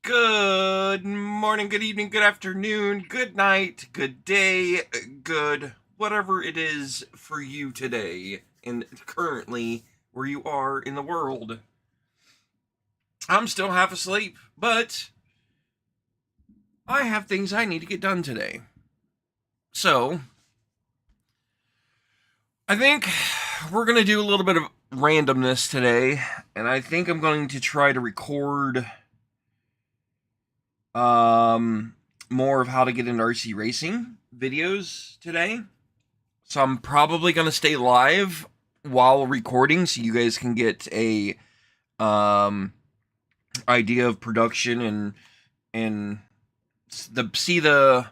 Good morning, good evening, good afternoon, good night, good day, good whatever it is for you today and currently where you are in the world. I'm still half asleep, but I have things I need to get done today. So, I think we're going to do a little bit of randomness today, and I think I'm going to try to record more of how to get into RC racing videos today. So I'm probably gonna stay live while recording, so you guys can get a idea of production and see the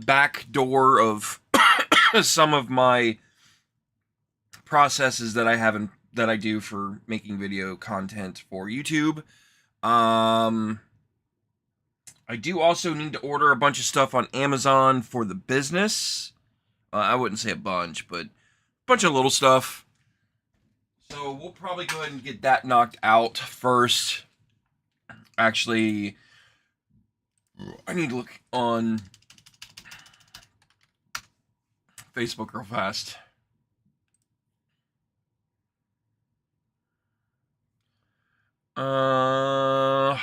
back door of some of my processes that I do for making video content for YouTube. I do also need to order a bunch of stuff on Amazon for the business. I wouldn't say a bunch, but a bunch of little stuff. So we'll probably go ahead and get that knocked out first. Actually, I need to look on Facebook real fast. Uh,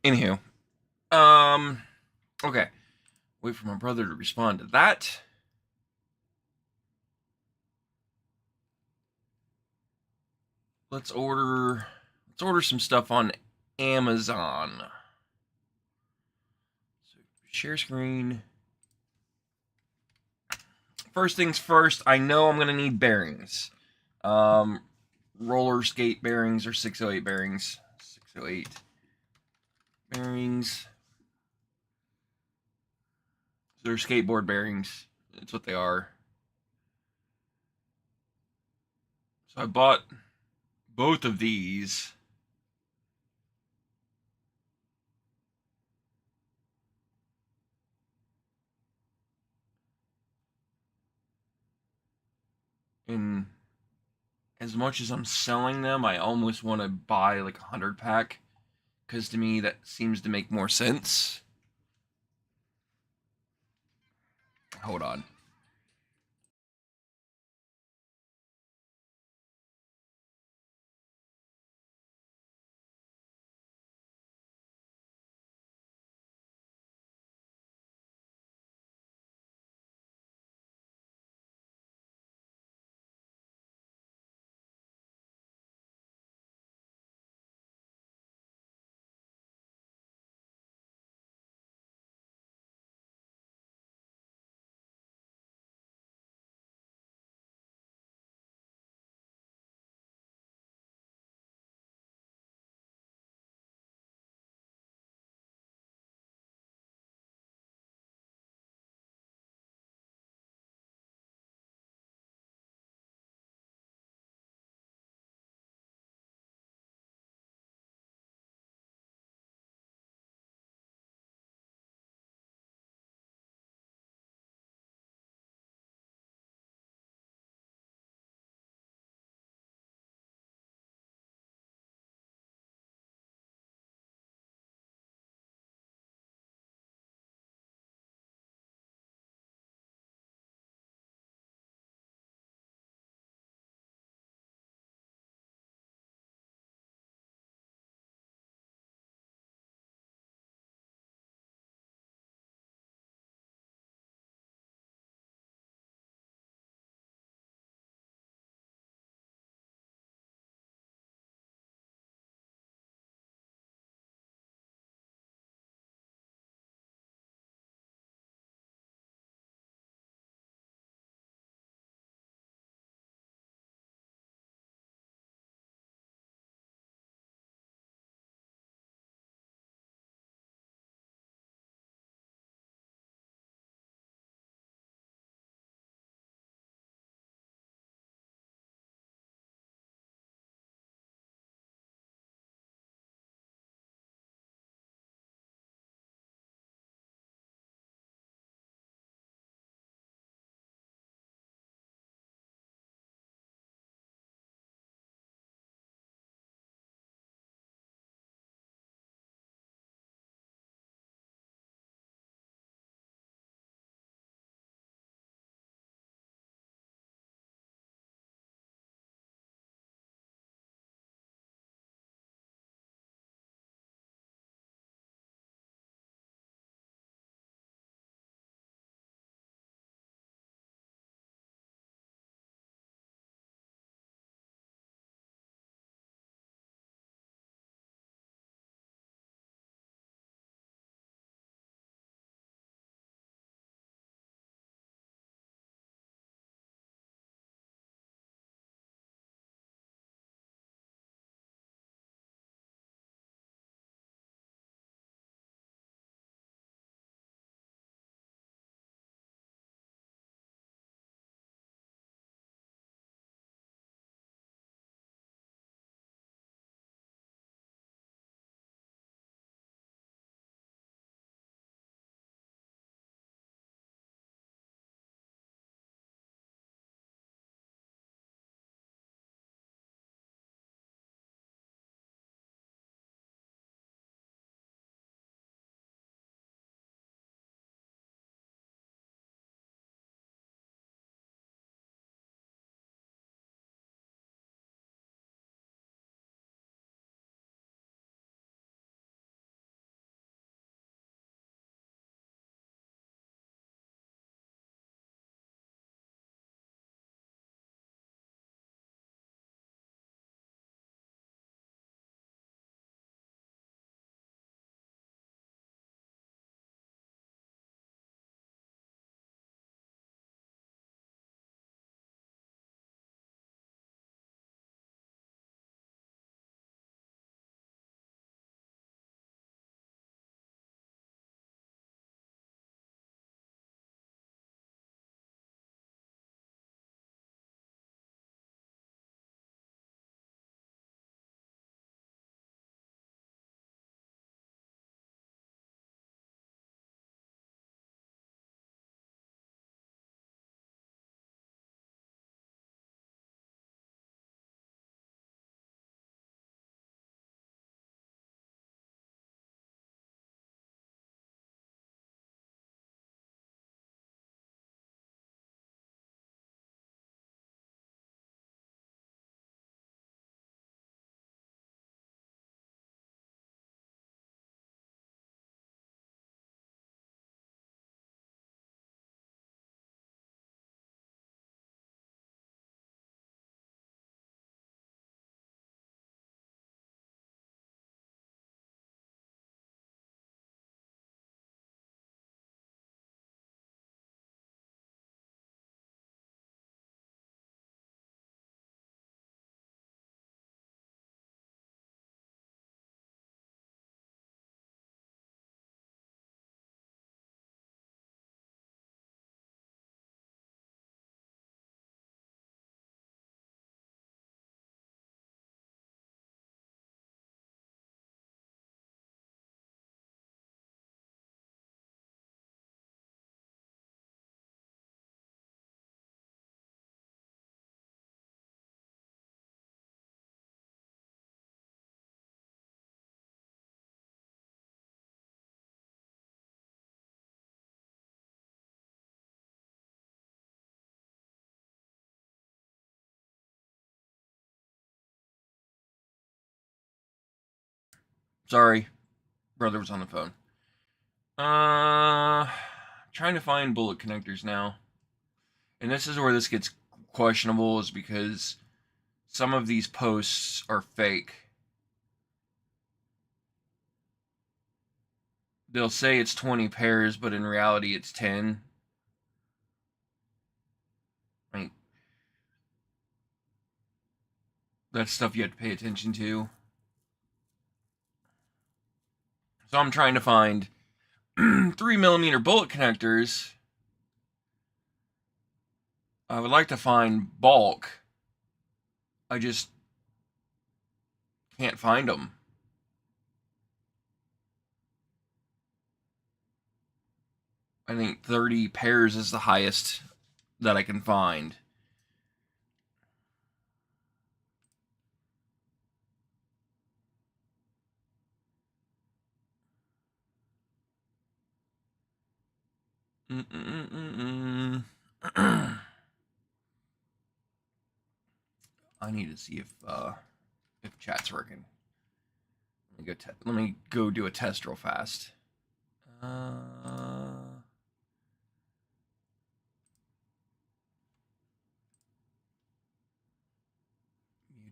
Anywho, okay. Wait for my brother to respond to that. Let's order some stuff on Amazon. So share screen. First things first, I know I'm gonna need bearings. Roller skate bearings or 608 bearings. 608 bearings. They're skateboard bearings. That's what they are. So I bought both of these. And as much as I'm selling them, I almost want to buy like 100 pack. Because to me, that seems to make more sense. Hold on. Sorry. Brother was on the phone. Trying to find bullet connectors now. And this is where this gets questionable, is because some of these posts are fake. They'll say it's 20 pairs, but in reality it's 10. Like, that's stuff you have to pay attention to. So I'm trying to find 3mm bullet connectors. I would like to find bulk. I just can't find them. I think 30 pairs is the highest that I can find. I need to see if chat's working. Let me go do a test real fast.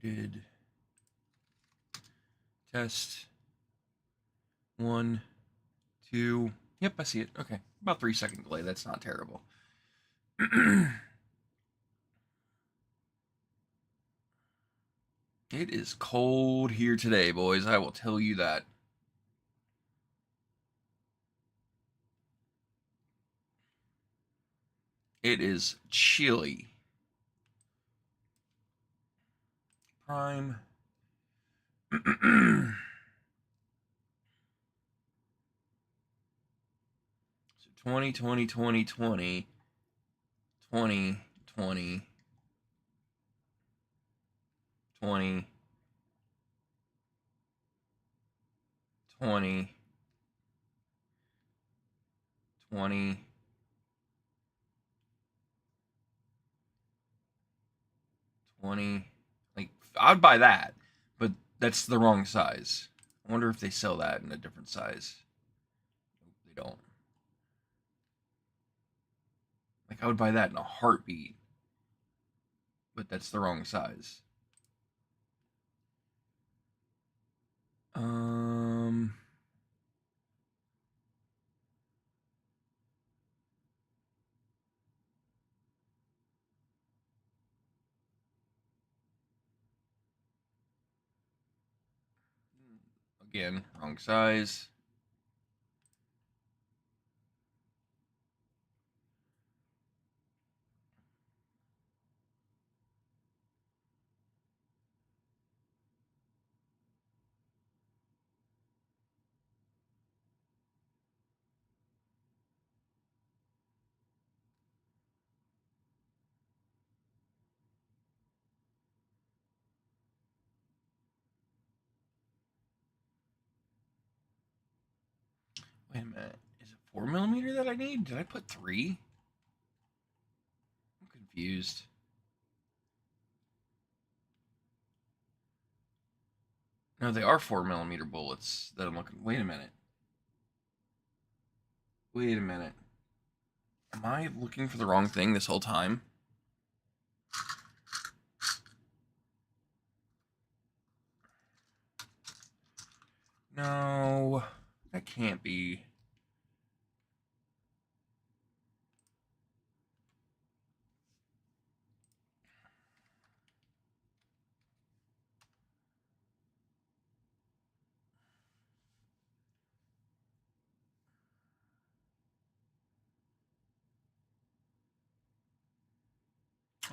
Muted. Test. 1, 2. Yep, I see it. Okay, about 3-second delay. That's not terrible. It is cold here today, boys. I will tell you that. It is chilly. Prime. So 20, 20, 20, 20, 20, 20, 20, 20, 20, 20. Like, I'd buy that, but that's the wrong size. I wonder if they sell that in a different size. They don't. Like, I would buy that in a heartbeat, but that's the wrong size. Again, wrong size. Wait a minute. Is it 4mm that I need? Did I put 3? I'm confused. No, they are 4mm bullets that I'm looking. Wait a minute. Wait a minute. Am I looking for the wrong thing this whole time? No, that can't be.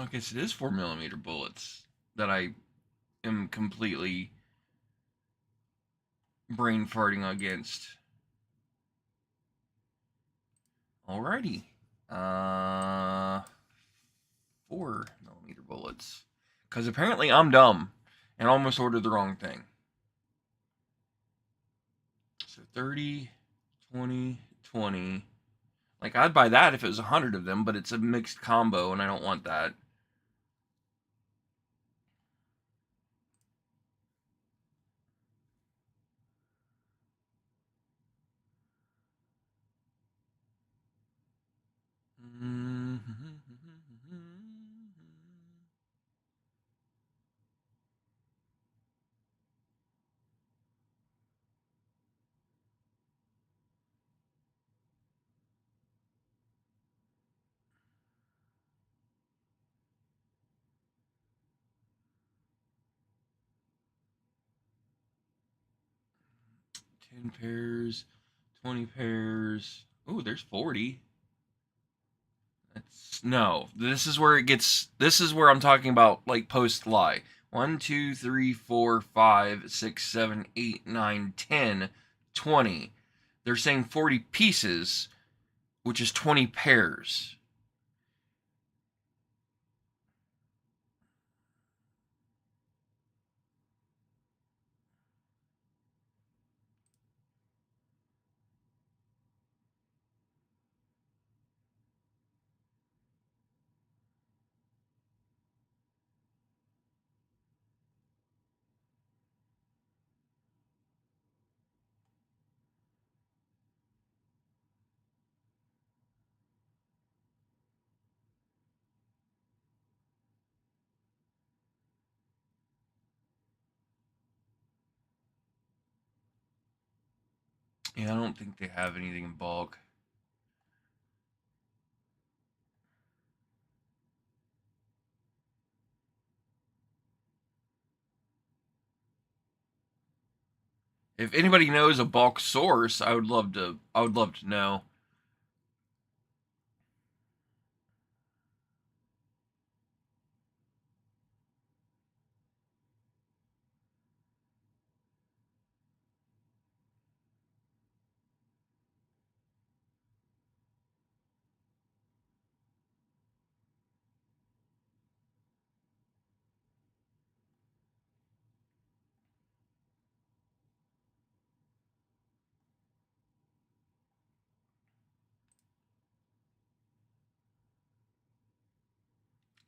I guess it is 4mm bullets that I am completely brain farting against. Alrighty. 4mm bullets. Because apparently I'm dumb and almost ordered the wrong thing. So 30, 20, 20. Like, I'd buy that if it was 100 of them, but it's a mixed combo and I don't want that. 10 pairs, 20 pairs. Oh, there's 40. That's no. This is where it gets. This is where I'm talking about like post lie. 1, 2, 3, 4, 5, 6, 7, 8, 9, 10, 20. They're saying 40 pieces, which is 20 pairs. Yeah, I don't think they have anything in bulk. If anybody knows a bulk source, I would love to. I would love to know.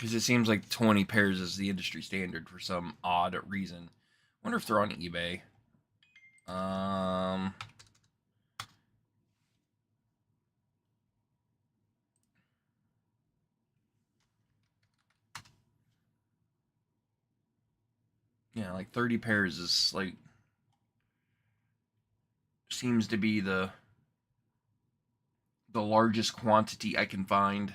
Because it seems like 20 pairs is the industry standard for some odd reason. Wonder if they're on eBay. Um, yeah, like 30 pairs is like seems to be the largest quantity I can find.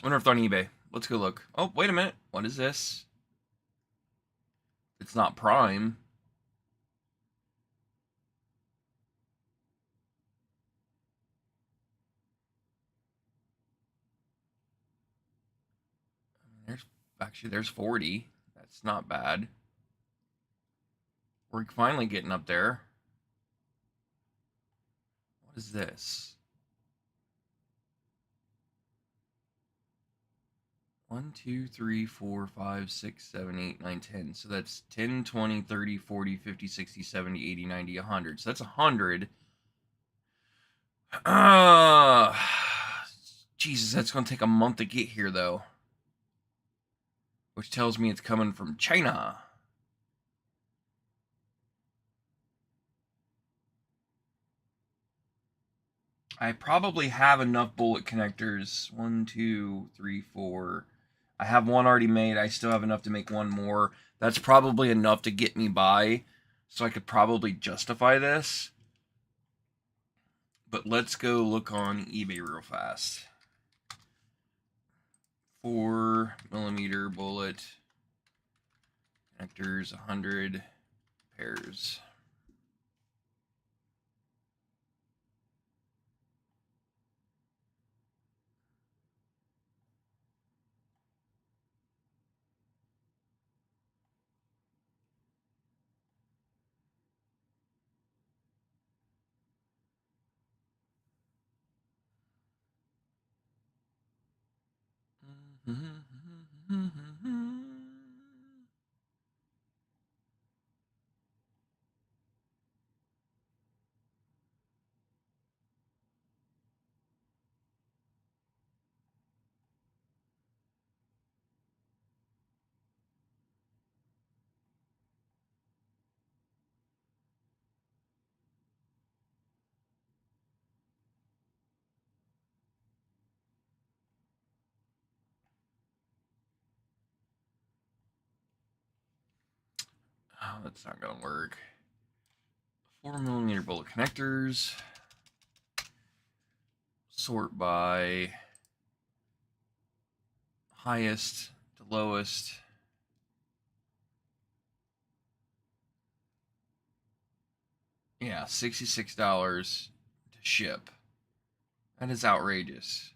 Wonder if they're on eBay. Let's go look. Oh, wait a minute. What is this? It's not Prime. There's there's 40. That's not bad. We're finally getting up there. What is this? 1, 2, 3, 4, 5, 6, 7, 8, 9, 10. So that's 10, 20, 30, 40, 50, 60, 70, 80, 90, 100. So that's 100. Jesus, that's going to take a month to get here, though. Which tells me it's coming from China. I probably have enough bullet connectors. 1, 2, 3, 4. I have one already made. I still have enough to make one more. That's probably enough to get me by. So I could probably justify this. But let's go look on eBay real fast. 4mm bullet connectors, 100 pairs. that's not gonna work. 4mm bullet connectors. Sort by highest to lowest. Yeah, $66 to ship. That is outrageous.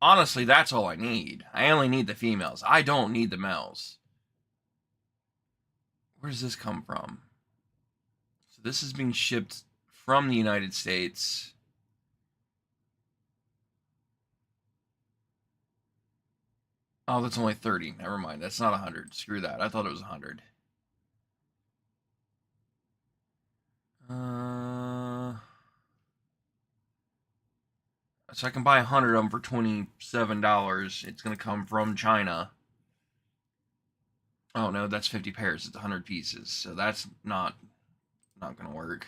Honestly, that's all I need. I only need the females. I don't need the males. Where does this come from? So this is being shipped from the United States. Oh, that's only 30. Never mind. That's not 100. Screw that. I thought it was 100. So I can buy 100 of them for $27. It's going to come from China. Oh, no, that's 50 pairs. It's 100 pieces. So that's not going to work.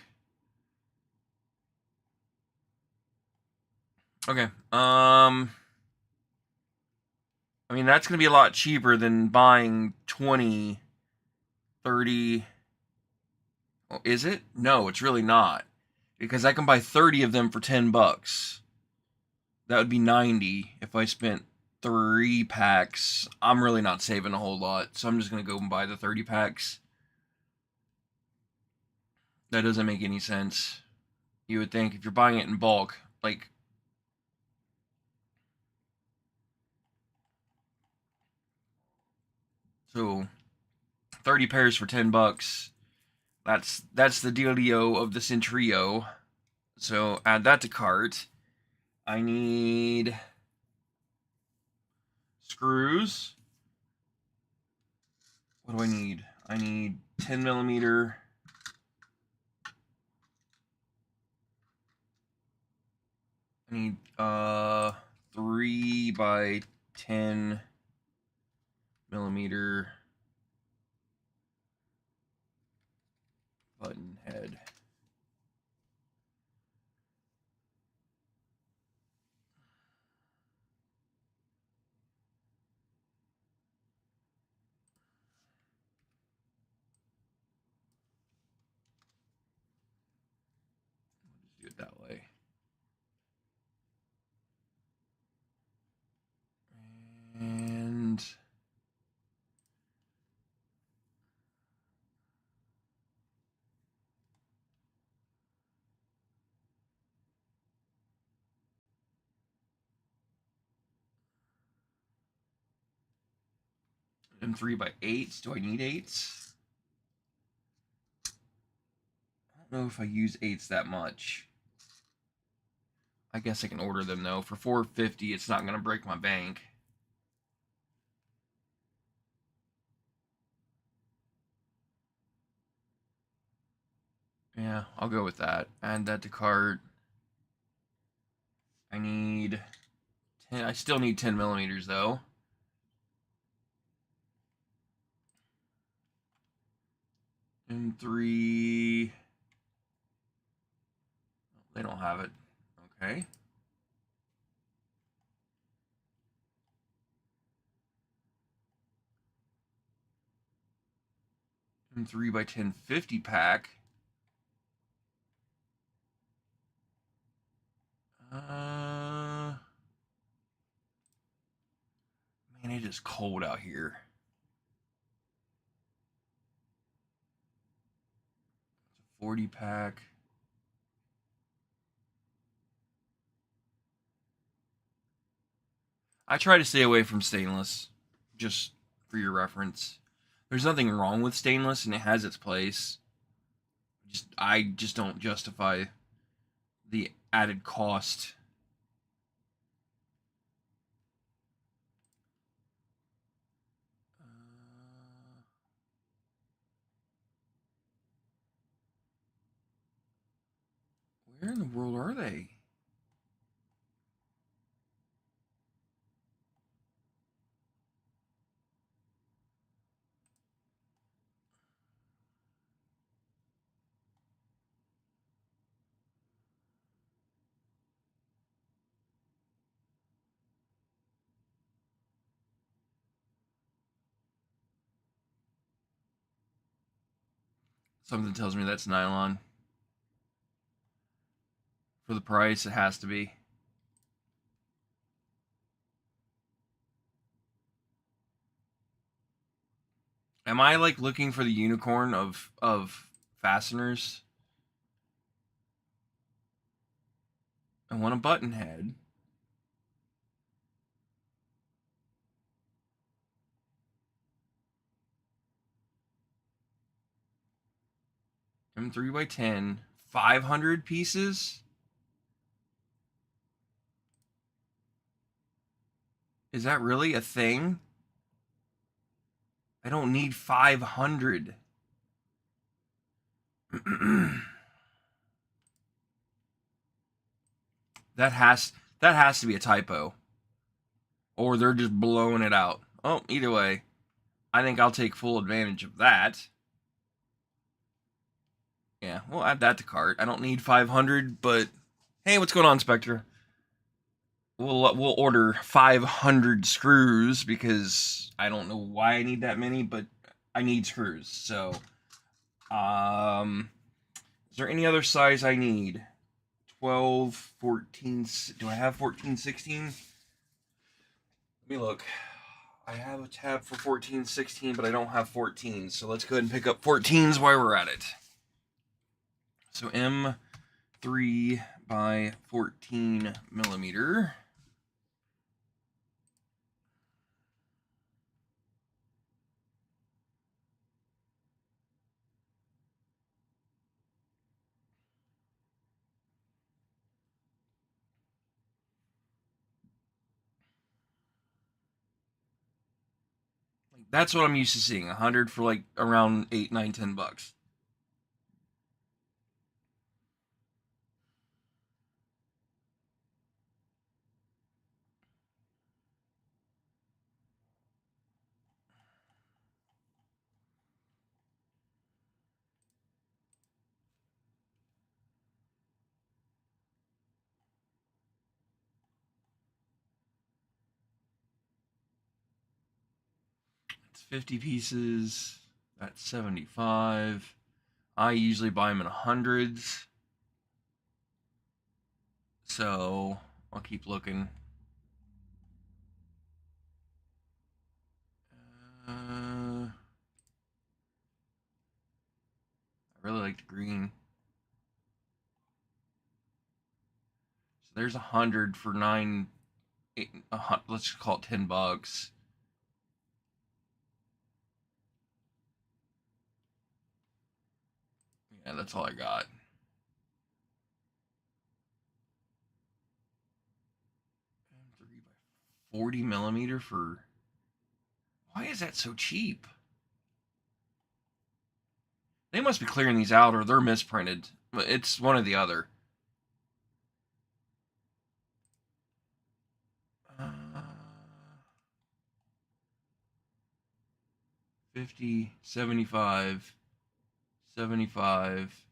Okay. I mean, that's going to be a lot cheaper than buying 20, 30. Oh, is it? No, it's really not. Because I can buy 30 of them for $10. That would be 90 if I spent 3 packs. I'm really not saving a whole lot, so I'm just going to go and buy the 30 packs. That doesn't make any sense. You would think if you're buying it in bulk, like... So, 30 pairs for $10. That's the dealio of the Centrio. So, add that to cart. I need screws. What do I need? I need 10mm. I need 3 by 10mm button head. We'll just do it that way. And and 3 by 8s. Do I need 8s? I don't know if I use 8s that much. I guess I can order them though. For $4.50, it's not gonna break my bank. Yeah, I'll go with that. Add that to cart. I need 10. I still need 10mm though. And 3. They don't have it. Okay. And 3 by 10 50 pack. Man, it is cold out here. It's a 40 pack. I try to stay away from stainless, just for your reference. There's nothing wrong with stainless, and it has its place. I just don't justify the added cost. Where in the world are they? Something tells me that's nylon. For the price, it has to be. Am I like looking for the unicorn of fasteners? I want a button head. M3x10, 500 pieces? Is that really a thing? I don't need 500. that has to be a typo. Or they're just blowing it out. Oh, either way, I think I'll take full advantage of that. Yeah, we'll add that to cart. I don't need 500, but hey, what's going on, Spectre? We'll order 500 screws because I don't know why I need that many, but I need screws. So, is there any other size I need? 12, 14. Do I have 14, 16? Let me look. I have a tab for 14, 16, but I don't have 14. So let's go ahead and pick up 14s while we're at it. So M3 by 14 millimeter. That's what I'm used to seeing. 100 for like around 8, 9, 10 bucks. It's 50 pieces. That's 75. I usually buy them in hundreds. So I'll keep looking. I really like the green. So there's 100 for 9. Let's just call it 10 bucks. Yeah, that's all I got. 3 by 40 millimeter for. Why is that so cheap? They must be clearing these out or they're misprinted. It's one or the other. 50, 75, 75.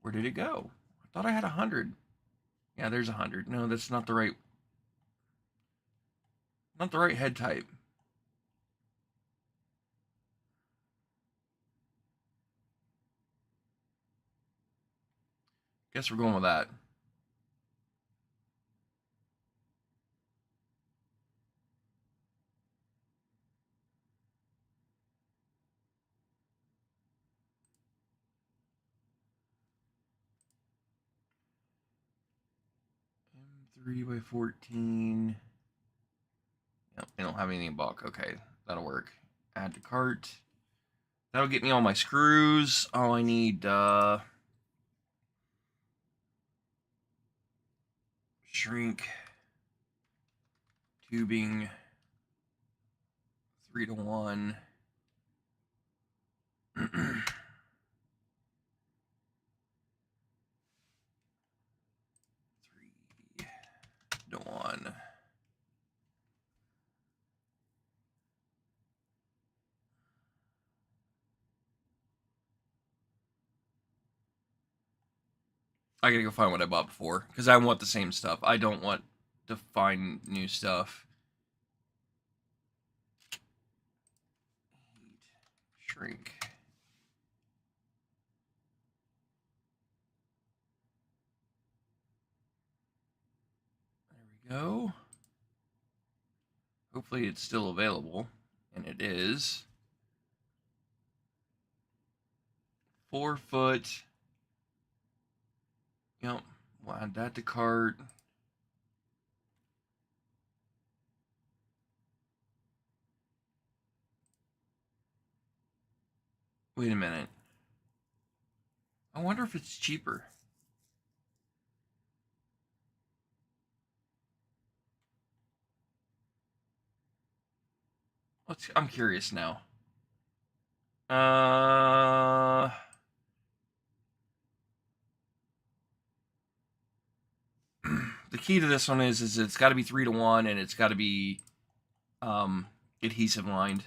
Where did it go? I thought I had 100. Yeah, there's 100. No, that's not the right. Not the right head type. Guess we're going with that. M3 by 14. Yep, they don't have anything in bulk. Okay, that'll work. Add to cart. That'll get me all my screws. All I need, shrink, tubing, 3-to-1. 3-to-1. I gotta go find what I bought before because I want the same stuff. I don't want to find new stuff. Shrink. Go. Hopefully it's still available, and it is. 4 foot. Yep, we'll add that to cart. Wait a minute. I wonder if it's cheaper. I'm curious now. The key to this one is it's got to be 3-to-1, and it's got to be adhesive lined.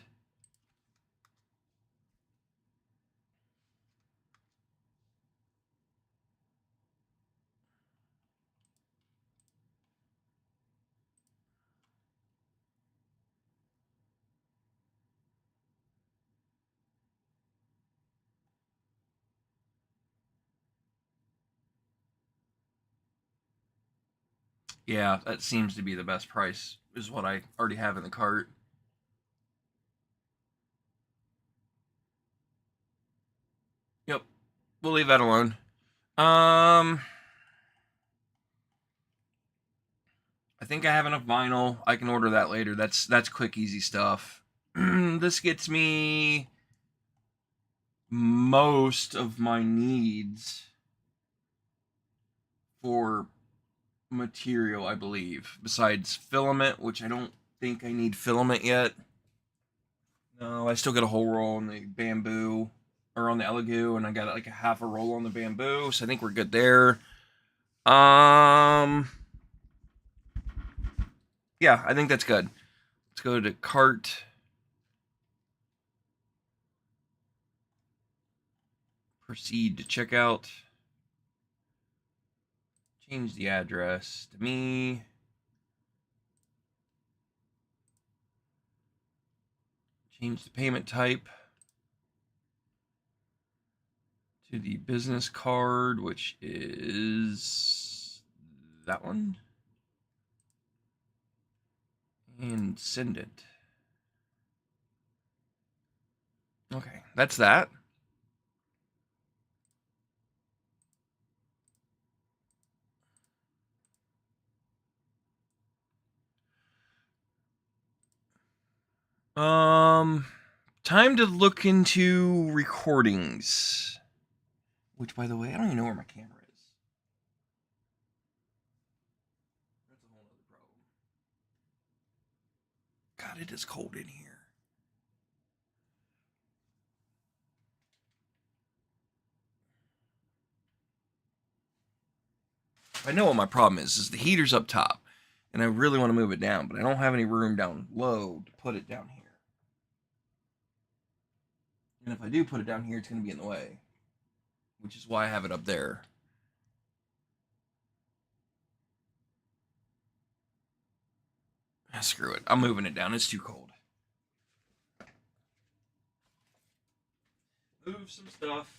Yeah, that seems to be the best price, is what I already have in the cart. Yep, we'll leave that alone. I think I have enough vinyl. I can order that later. That's quick, easy stuff. This gets me most of my needs for material, I believe, besides filament, which I don't think I need filament yet. No, I still got a whole roll on the bamboo, or on the elegoo, and I got like a half a roll on the bamboo, so I think we're good there. Yeah, I think that's good. Let's go to cart. Proceed to checkout. Change the address to me. Change the payment type to the business card, which is that one. And send it. Okay, that's that. Time to look into recordings. Which, by the way, I don't even know where my camera is. That's a whole other problem. God, it is cold in here. I know what my problem is the heater's up top, and I really want to move it down, but I don't have any room down low to put it down here. And if I do put it down here, it's going to be in the way, which is why I have it up there. Screw it. I'm moving it down. It's too cold. Move some stuff.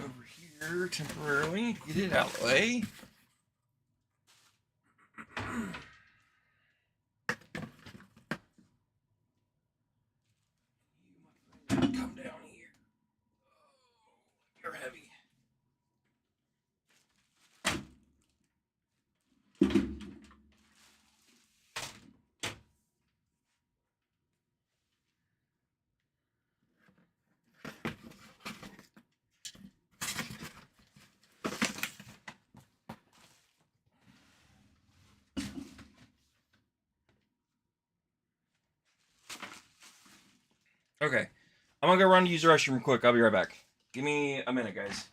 Over here temporarily. Get it out of the way. Come down here. You're heavy. Okay. I'm gonna go run to use the restroom quick. I'll be right back. Give me a minute, guys.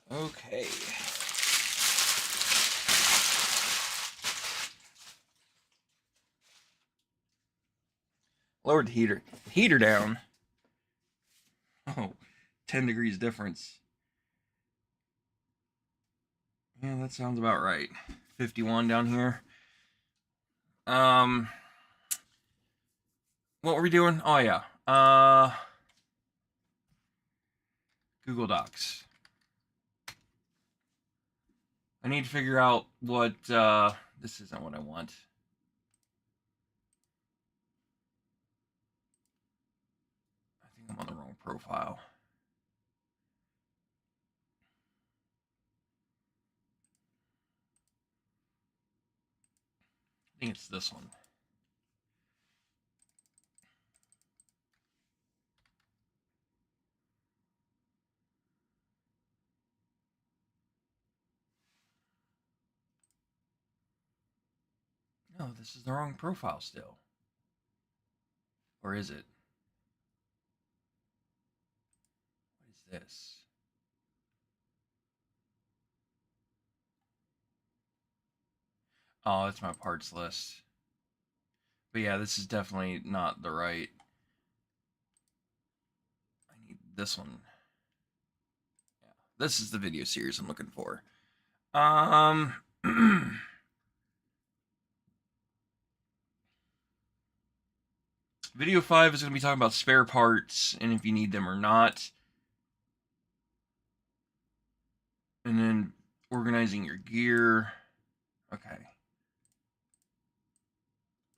Okay. Lowered the heater down. Oh, 10 degrees difference. Yeah, that sounds about right. 51 down here. What were we doing? Oh yeah. Google Docs. I need to figure out what this isn't what I want. I think I'm on the wrong profile. I think it's this one. No, this is the wrong profile still. Or is it? What is this? Oh, it's my parts list. But yeah, this is definitely not the right. I need this one. Yeah, this is the video series I'm looking for. Video 5 is going to be talking about spare parts and if you need them or not. And then organizing your gear. Okay.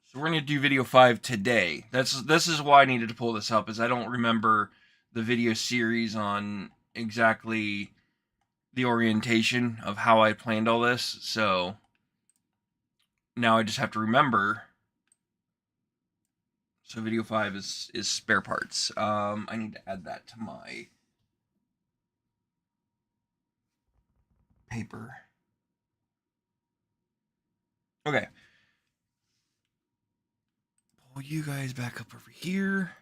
So we're going to do video 5 today. This is why I needed to pull this up, is I don't remember the video series on exactly the orientation of how I planned all this. So now I just have to remember. So video 5 is spare parts. I need to add that to my paper. Okay. Pull you guys back up over here.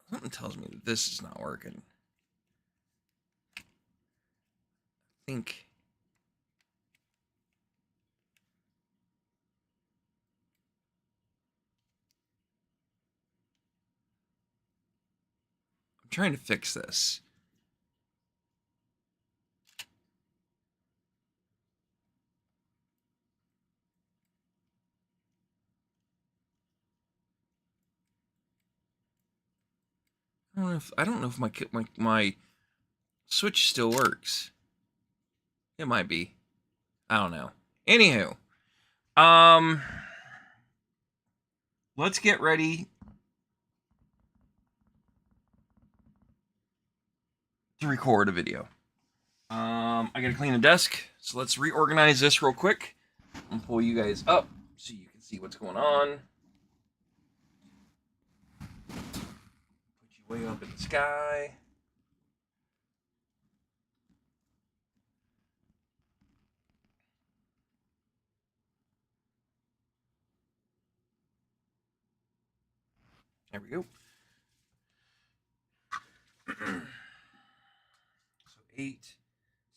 Something tells me that this is not working. I think. I'm trying to fix this. I don't know if my Switch still works. It might be. I don't know. Anywho, let's get ready to record a video. I gotta clean the desk, so let's reorganize this real quick and pull you guys up so you can see what's going on. Put you way up in the sky. There we go. 8,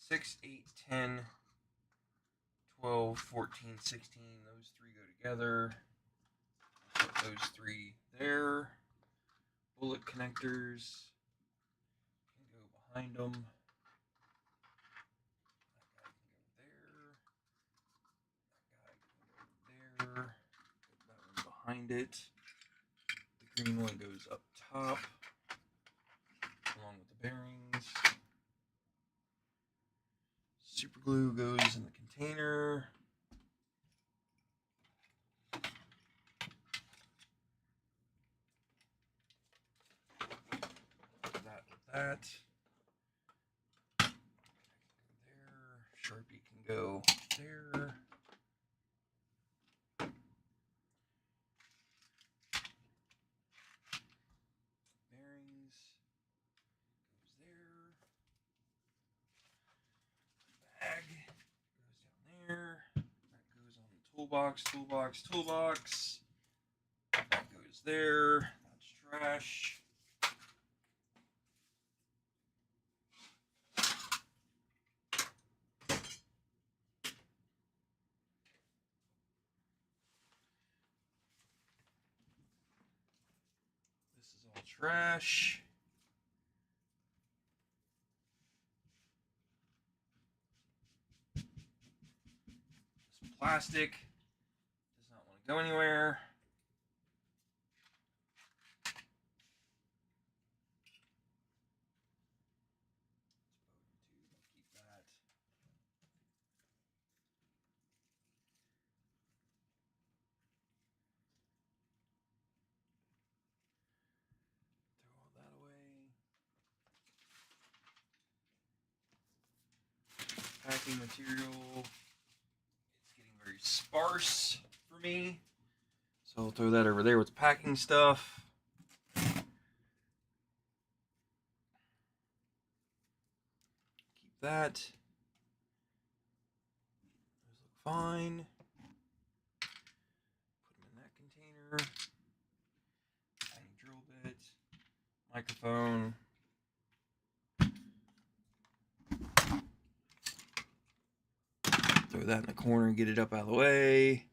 6, 8, 10, 12, 14, 16. Those three go together. Put those three there. Bullet connectors can go behind them. That guy can go there. That guy can go there. Put that one behind it. The green one goes up top, along with the bearings. Super glue goes in the container. That. There. Sharpie can go there. Bearings goes there. Bag goes down there. That goes on the toolbox, toolbox, toolbox. That goes there. That's trash. This is all trash. This plastic does not want to go anywhere. Keep that. Throw all that away. Packing material. It's getting very sparse for me. So I'll throw that over there with the packing stuff. Keep that. Those look fine. Put them in that container. Tiny drill bit. Microphone. Throw that in the corner and get it up out of the way.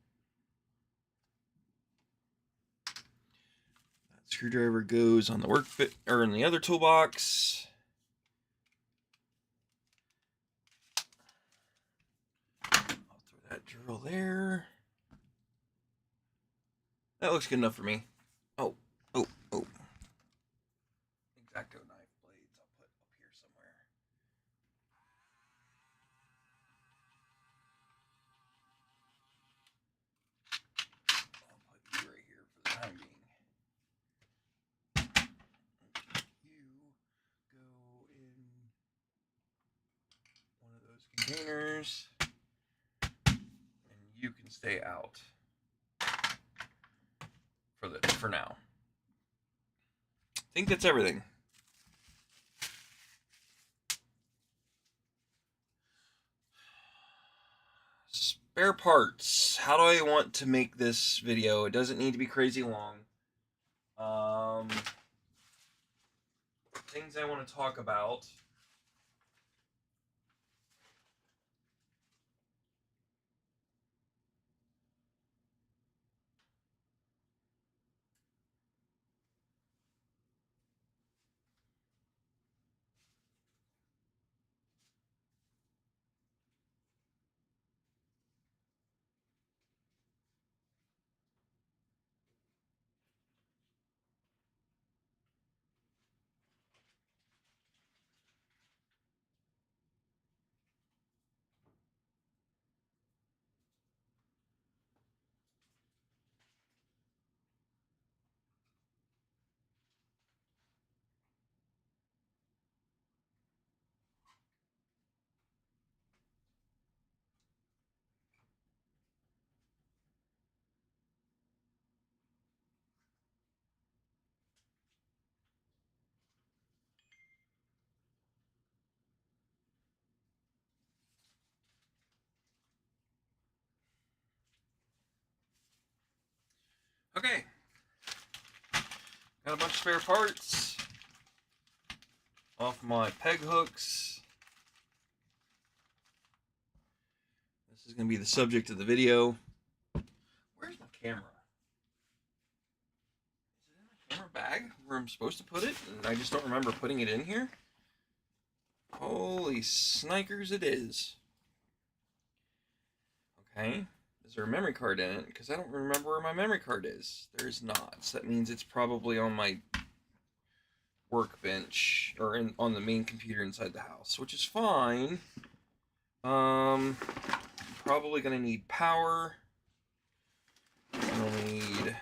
That screwdriver goes on the work bit or in the other toolbox. I'll throw that drill there. That looks good enough for me. Oh. X-Acto knife blades I'll put up here somewhere. I'll put you right here for the time being. You go in one of those containers, and you can stay out for now. I think that's everything. Spare parts. How do I want to make this video? It doesn't need to be crazy long. Things I want to talk about. Okay. Got a bunch of spare parts off my peg hooks. going to be the subject of the video. Where's my camera? Is it in my camera bag where I'm supposed to put it? And I just don't remember putting it in here. Holy snikers, it is. Okay. Is there a memory card in it? Because I don't remember where my memory card is. There's not. So that means it's probably on my workbench or on the main computer inside the house, which is fine. Probably gonna need power. I'll need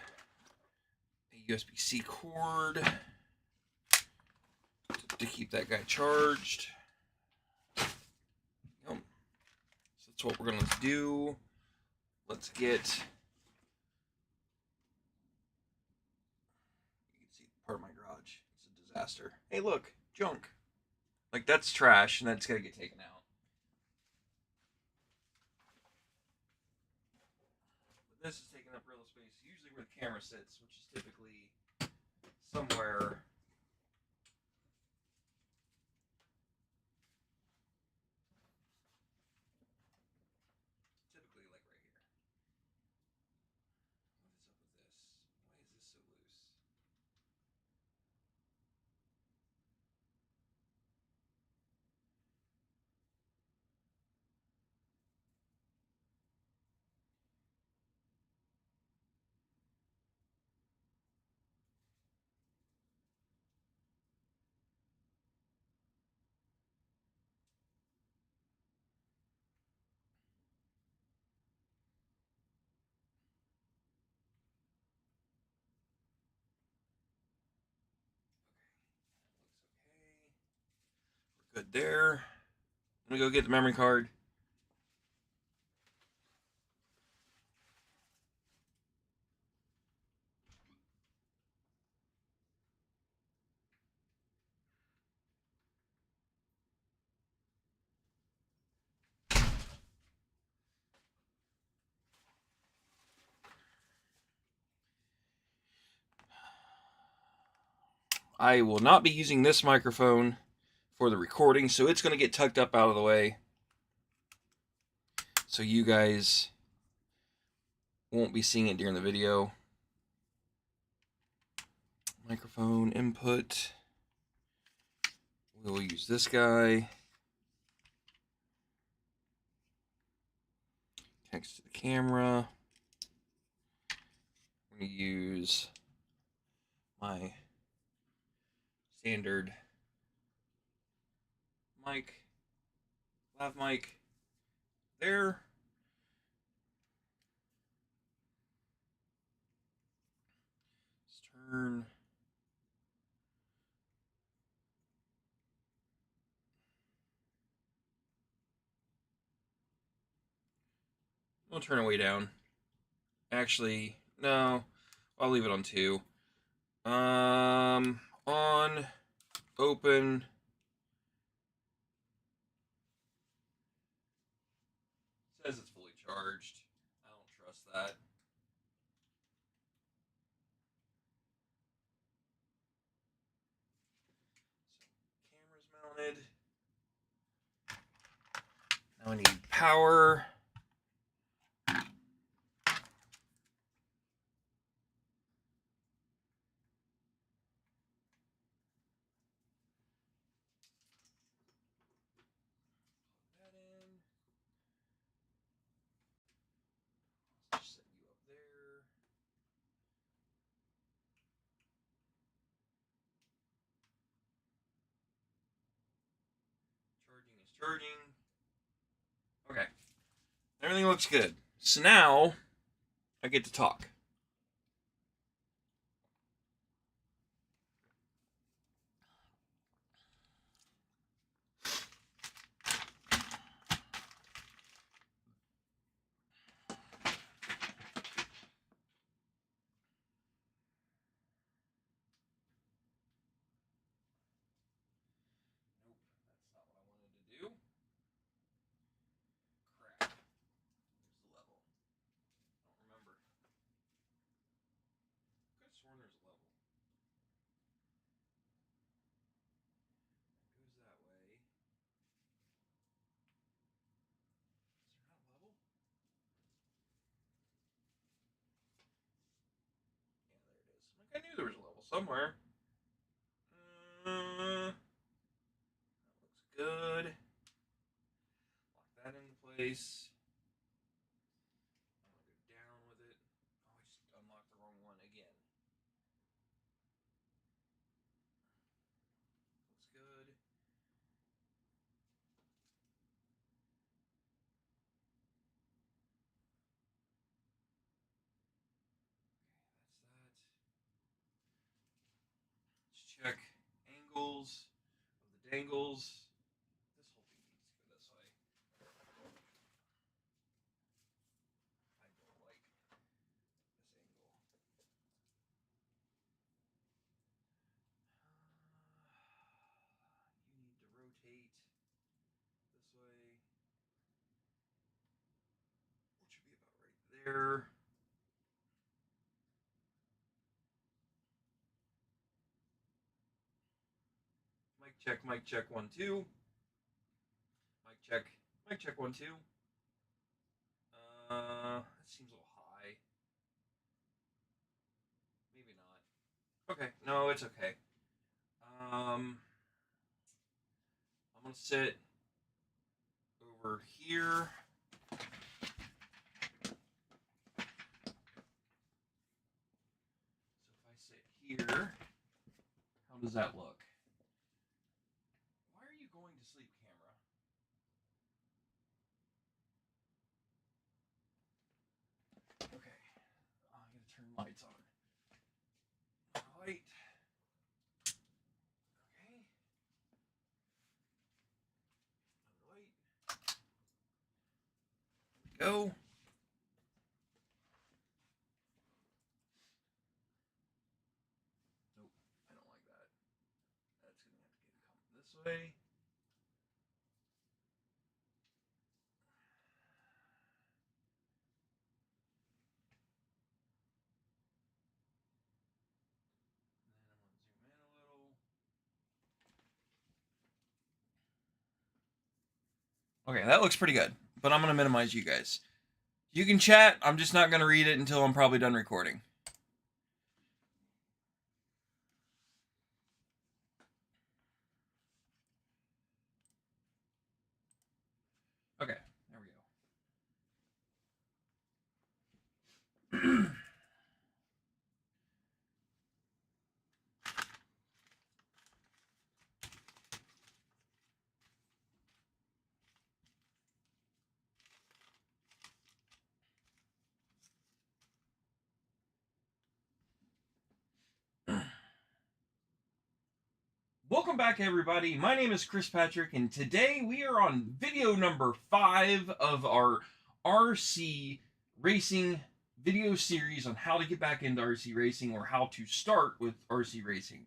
a USB-C cord to keep that guy charged. Yep. So that's what we're gonna do. Let's get. You can see part of my garage. It's a disaster. Hey, look, junk. Like, that's trash, and that's gotta get taken out. But this is taking up real space, usually where the camera sits, which is typically somewhere. Typically, like right here. What is up with this? Why is this so loose? Okay, that looks okay. We're good there. Let me go get the memory card. I will not be using this microphone for the recording, so it's going to get tucked up out of the way. So you guys won't be seeing it during the video. Microphone input. We'll use this guy. Next to the camera. I'm going to use my standard mic, lav mic there. Let's turn. I'll turn it way down. Actually, no. I'll leave it on 2. On, open. It says it's fully charged. I don't trust that. So, camera's mounted. Now I need power. Just set you up there. Charging is charging. Okay. Everything looks good. So now I get to talk. Nope, that's not what I wanted to do. Crap. Where's the level? I don't remember. somewhere. That looks good. Lock that into place. I'm gonna go down with it. Oh, I just unlocked the wrong one again. Looks good. Okay, that's that. Let's check angles of the dangles. This whole thing needs to go this way. I don't like this angle. You need to rotate this way, which should be about right there. Mic check, 1, 2. Mic check, 1, 2. That seems a little high. Maybe not. Okay, no, it's okay. I'm gonna sit over here. So if I sit here, how does that look? Why are you going to sleep, camera? Okay, I'm gonna turn lights on. Light. Okay. Another light. Go. Nope, I don't like that. That's gonna have to come this way. Okay, that looks pretty good, but I'm going to minimize you guys. You can chat, I'm just not going to read it until I'm probably done recording. Okay, there we go. Welcome back, everybody. My name is Chris Patrick, and today we are on video number 5 of our RC racing video series on how to get back into RC racing or how to start with RC racing.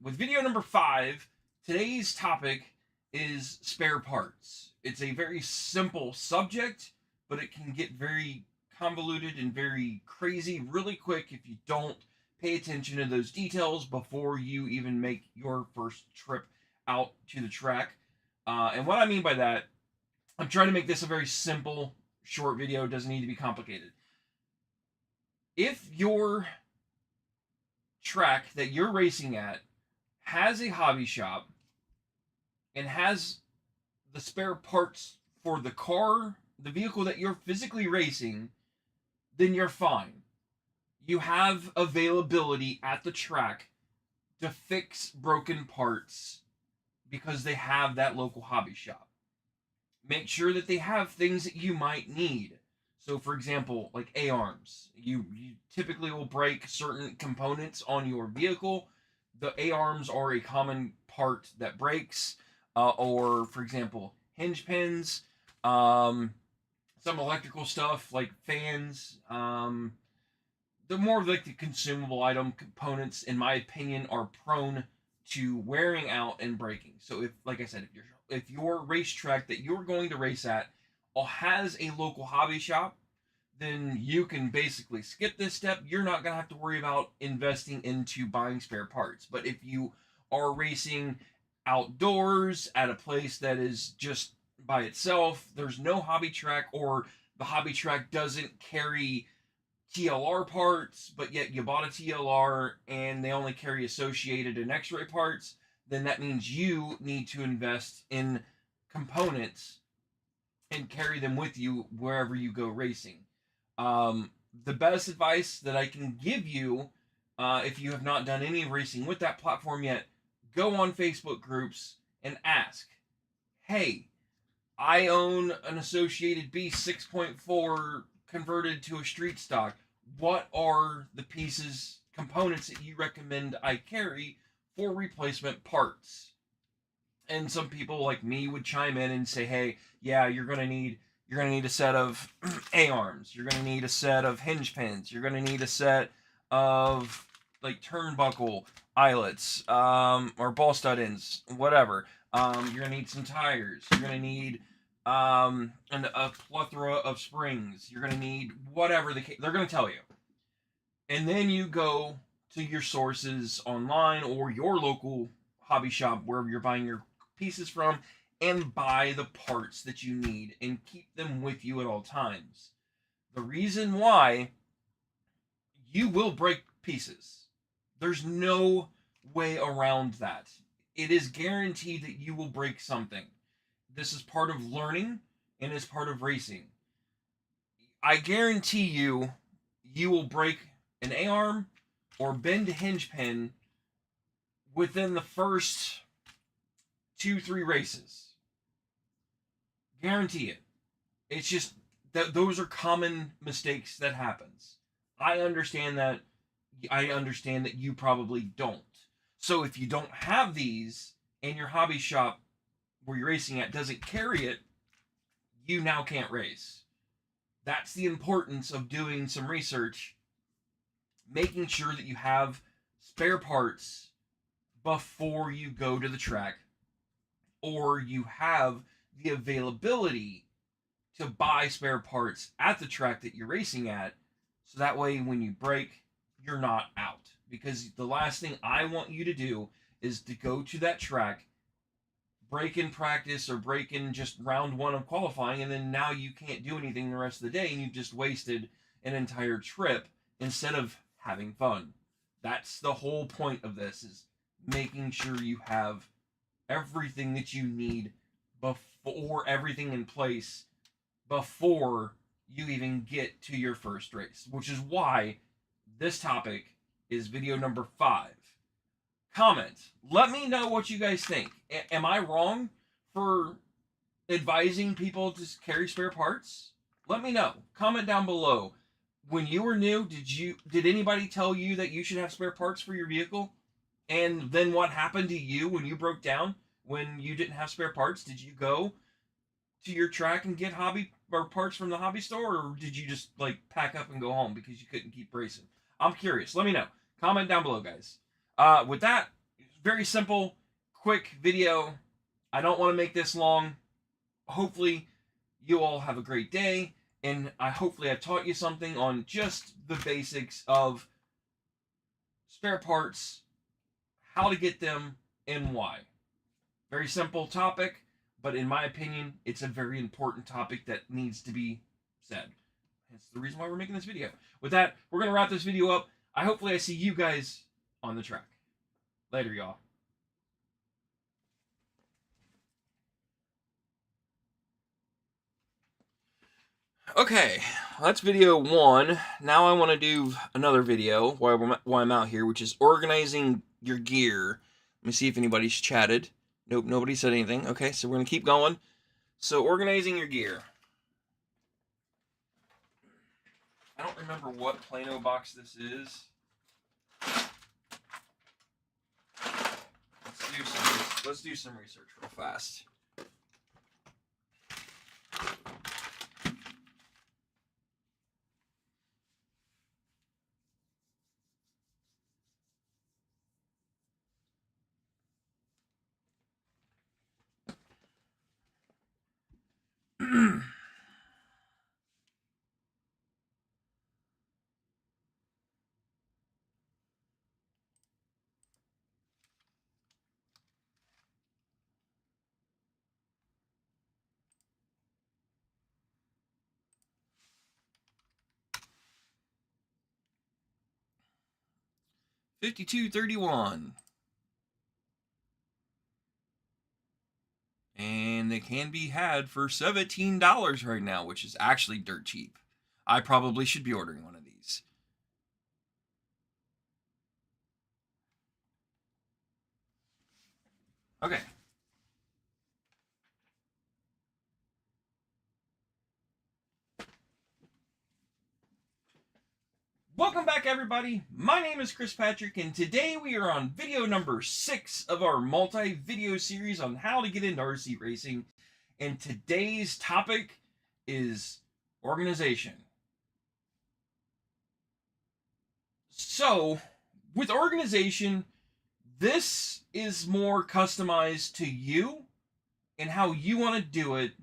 With video number 5, today's topic is spare parts. It's a very simple subject, but it can get very convoluted and very crazy really quick if you don't pay attention to those details before you even make your first trip out to the track. And what I mean by that, I'm trying to make this a very simple, short video. It doesn't need to be complicated. If your track that you're racing at has a hobby shop and has the spare parts for the car, the vehicle that you're physically racing, then you're fine. You have availability at the track to fix broken parts because they have that local hobby shop. Make sure that they have things that you might need. So, for example, like A-arms. You typically will break certain components on your vehicle. The A-arms are a common part that breaks. Or, for example, hinge pins. Some electrical stuff like fans. The more like the consumable item components, in my opinion, are prone to wearing out and breaking. So if, like I said, if your racetrack that you're going to race at has a local hobby shop, then you can basically skip this step. You're not going to have to worry about investing into buying spare parts. But if you are racing outdoors at a place that is just by itself, there's no hobby track, or the hobby track doesn't carry TLR parts, but yet you bought a TLR and they only carry associated and X-ray parts, then that means you need to invest in components and carry them with you wherever you go racing. The best advice that I can give you, if you have not done any racing with that platform yet, go on Facebook groups and ask, hey, I own an Associated Beast 6.4 converted to a street stock. What are the pieces, components that you recommend I carry for replacement parts? And some people like me would chime in and say, hey, yeah, you're gonna need a set of A arms, you're gonna need a set of hinge pins, you're gonna need a set of like turnbuckle eyelets, or ball stud ends, whatever. You're gonna need some tires, you're gonna need a plethora of springs, you're gonna need whatever they're gonna tell you. And then you go to your sources online or your local hobby shop, wherever you're buying your pieces from, and buy the parts that you need and keep them with you at all times. The reason why, you will break pieces. There's no way around that. It is guaranteed that you will break something. This is part of learning and is part of racing. I guarantee you, you will break an A-arm or bend a hinge pin within the first 2-3 races. Guarantee it. It's just that those are common mistakes that happens. I understand that. I understand that you probably don't. So if you don't have these and your hobby shop where you're racing at doesn't carry it, you now can't race. That's the importance of doing some research, making sure that you have spare parts before you go to the track, or you have the availability to buy spare parts at the track that you're racing at, so that way when you break, you're not out. Because the last thing I want you to do is to go to that track, break in practice or break in just round one of qualifying, and then now you can't do anything the rest of the day and you've just wasted an entire trip instead of having fun. That's the whole point of this, is making sure you have everything that you need before, everything in place before you even get to your first race, which is why this topic is video number 5. Comment. Let me know what you guys think. Am I wrong for advising people to carry spare parts? Let me know. Comment down below. When you were new, did anybody tell you that you should have spare parts for your vehicle? And then what happened to you when you broke down, when you didn't have spare parts? Did you go to your track and get hobby or parts from the hobby store, or did you just like pack up and go home because you couldn't keep racing? I'm curious. Let me know. Comment down below, guys. With that, very simple, quick video. I don't want to make this long. Hopefully, you all have a great day, and hopefully I've taught you something on just the basics of spare parts, how to get them, and why. Very simple topic, but in my opinion, it's a very important topic that needs to be said. That's the reason why we're making this video. With that, we're going to wrap this video up. Hopefully I see you guys on the track. Later, y'all. Okay, that's video 1. Now I want to do another video while I'm out here, which is organizing your gear. Let me see if anybody's chatted. Nope, nobody said anything. Okay, so we're going to keep going. So, organizing your gear. I don't remember what Plano box this is. Let's do some research real fast. $52.31. And they can be had for $17 right now, which is actually dirt cheap. I probably should be ordering one of these. Okay. Welcome back, everybody. My name is Chris Patrick, and today we are on video number 6 of our multi-video series on how to get into RC racing. And today's topic is organization. So, with organization, this is more customized to you and how you want to do it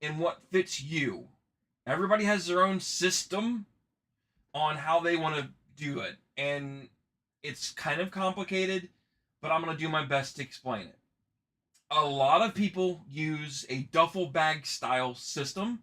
and what fits you. Everybody has their own system on how they want to do it, and it's kind of complicated, but I'm going to do my best to explain it. A lot of people use a duffel bag style system,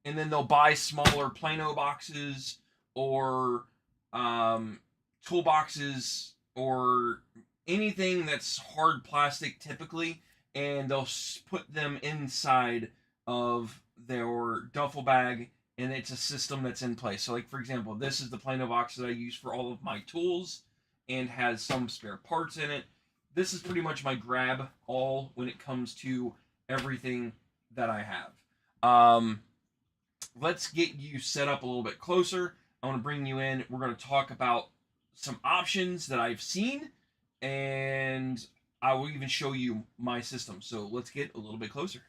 and then they'll buy smaller Plano boxes or toolboxes or anything that's hard plastic typically, and they'll put them inside of their duffel bag, and it's a system that's in place. So, like, for example, this is the Plano box that I use for all of my tools and has some spare parts in it. This is pretty much my grab all when it comes to everything that I have. Let's get you set up a little bit closer. I want to bring you in. We're going to talk about some options that I've seen, and I will even show you my system. So let's get a little bit closer.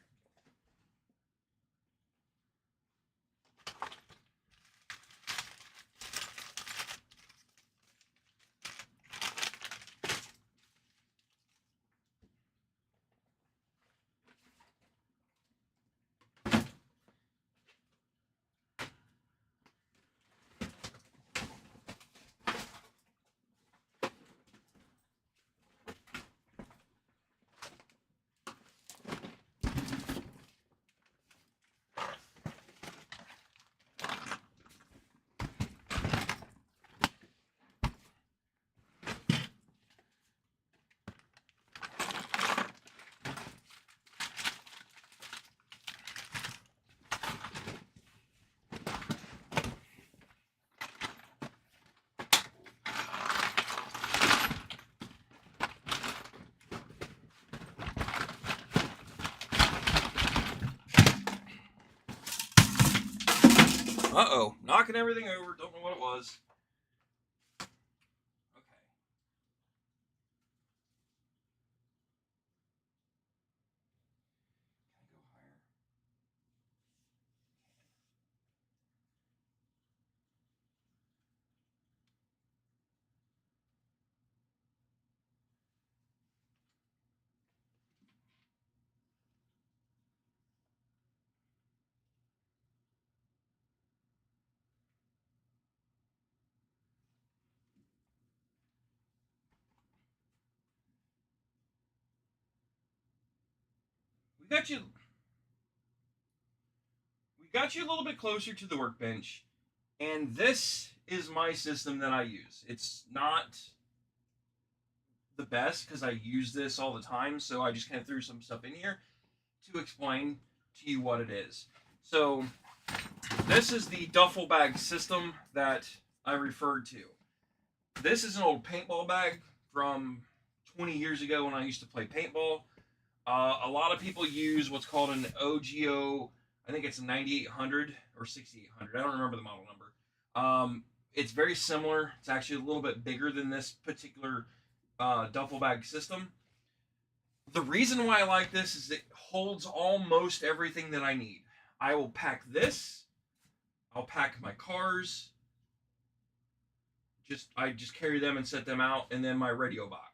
Uh-oh, knocking everything over. Don't know what it was. Okay. Can I go higher? We got you a little bit closer to the workbench, and this is my system that I use. It's not the best because I use this all the time, so I just kind of threw some stuff in here to explain to you what it is. So this is the duffel bag system that I referred to. This is an old paintball bag from 20 years ago when I used to play paintball. A lot of people use what's called an OGO. I think it's a 9800 or 6800. I don't remember the model number. It's very similar. It's actually a little bit bigger than this particular duffel bag system. The reason why I like this is it holds almost everything that I need. I will pack this. I'll pack my cars. I just carry them and set them out, and then my radio box.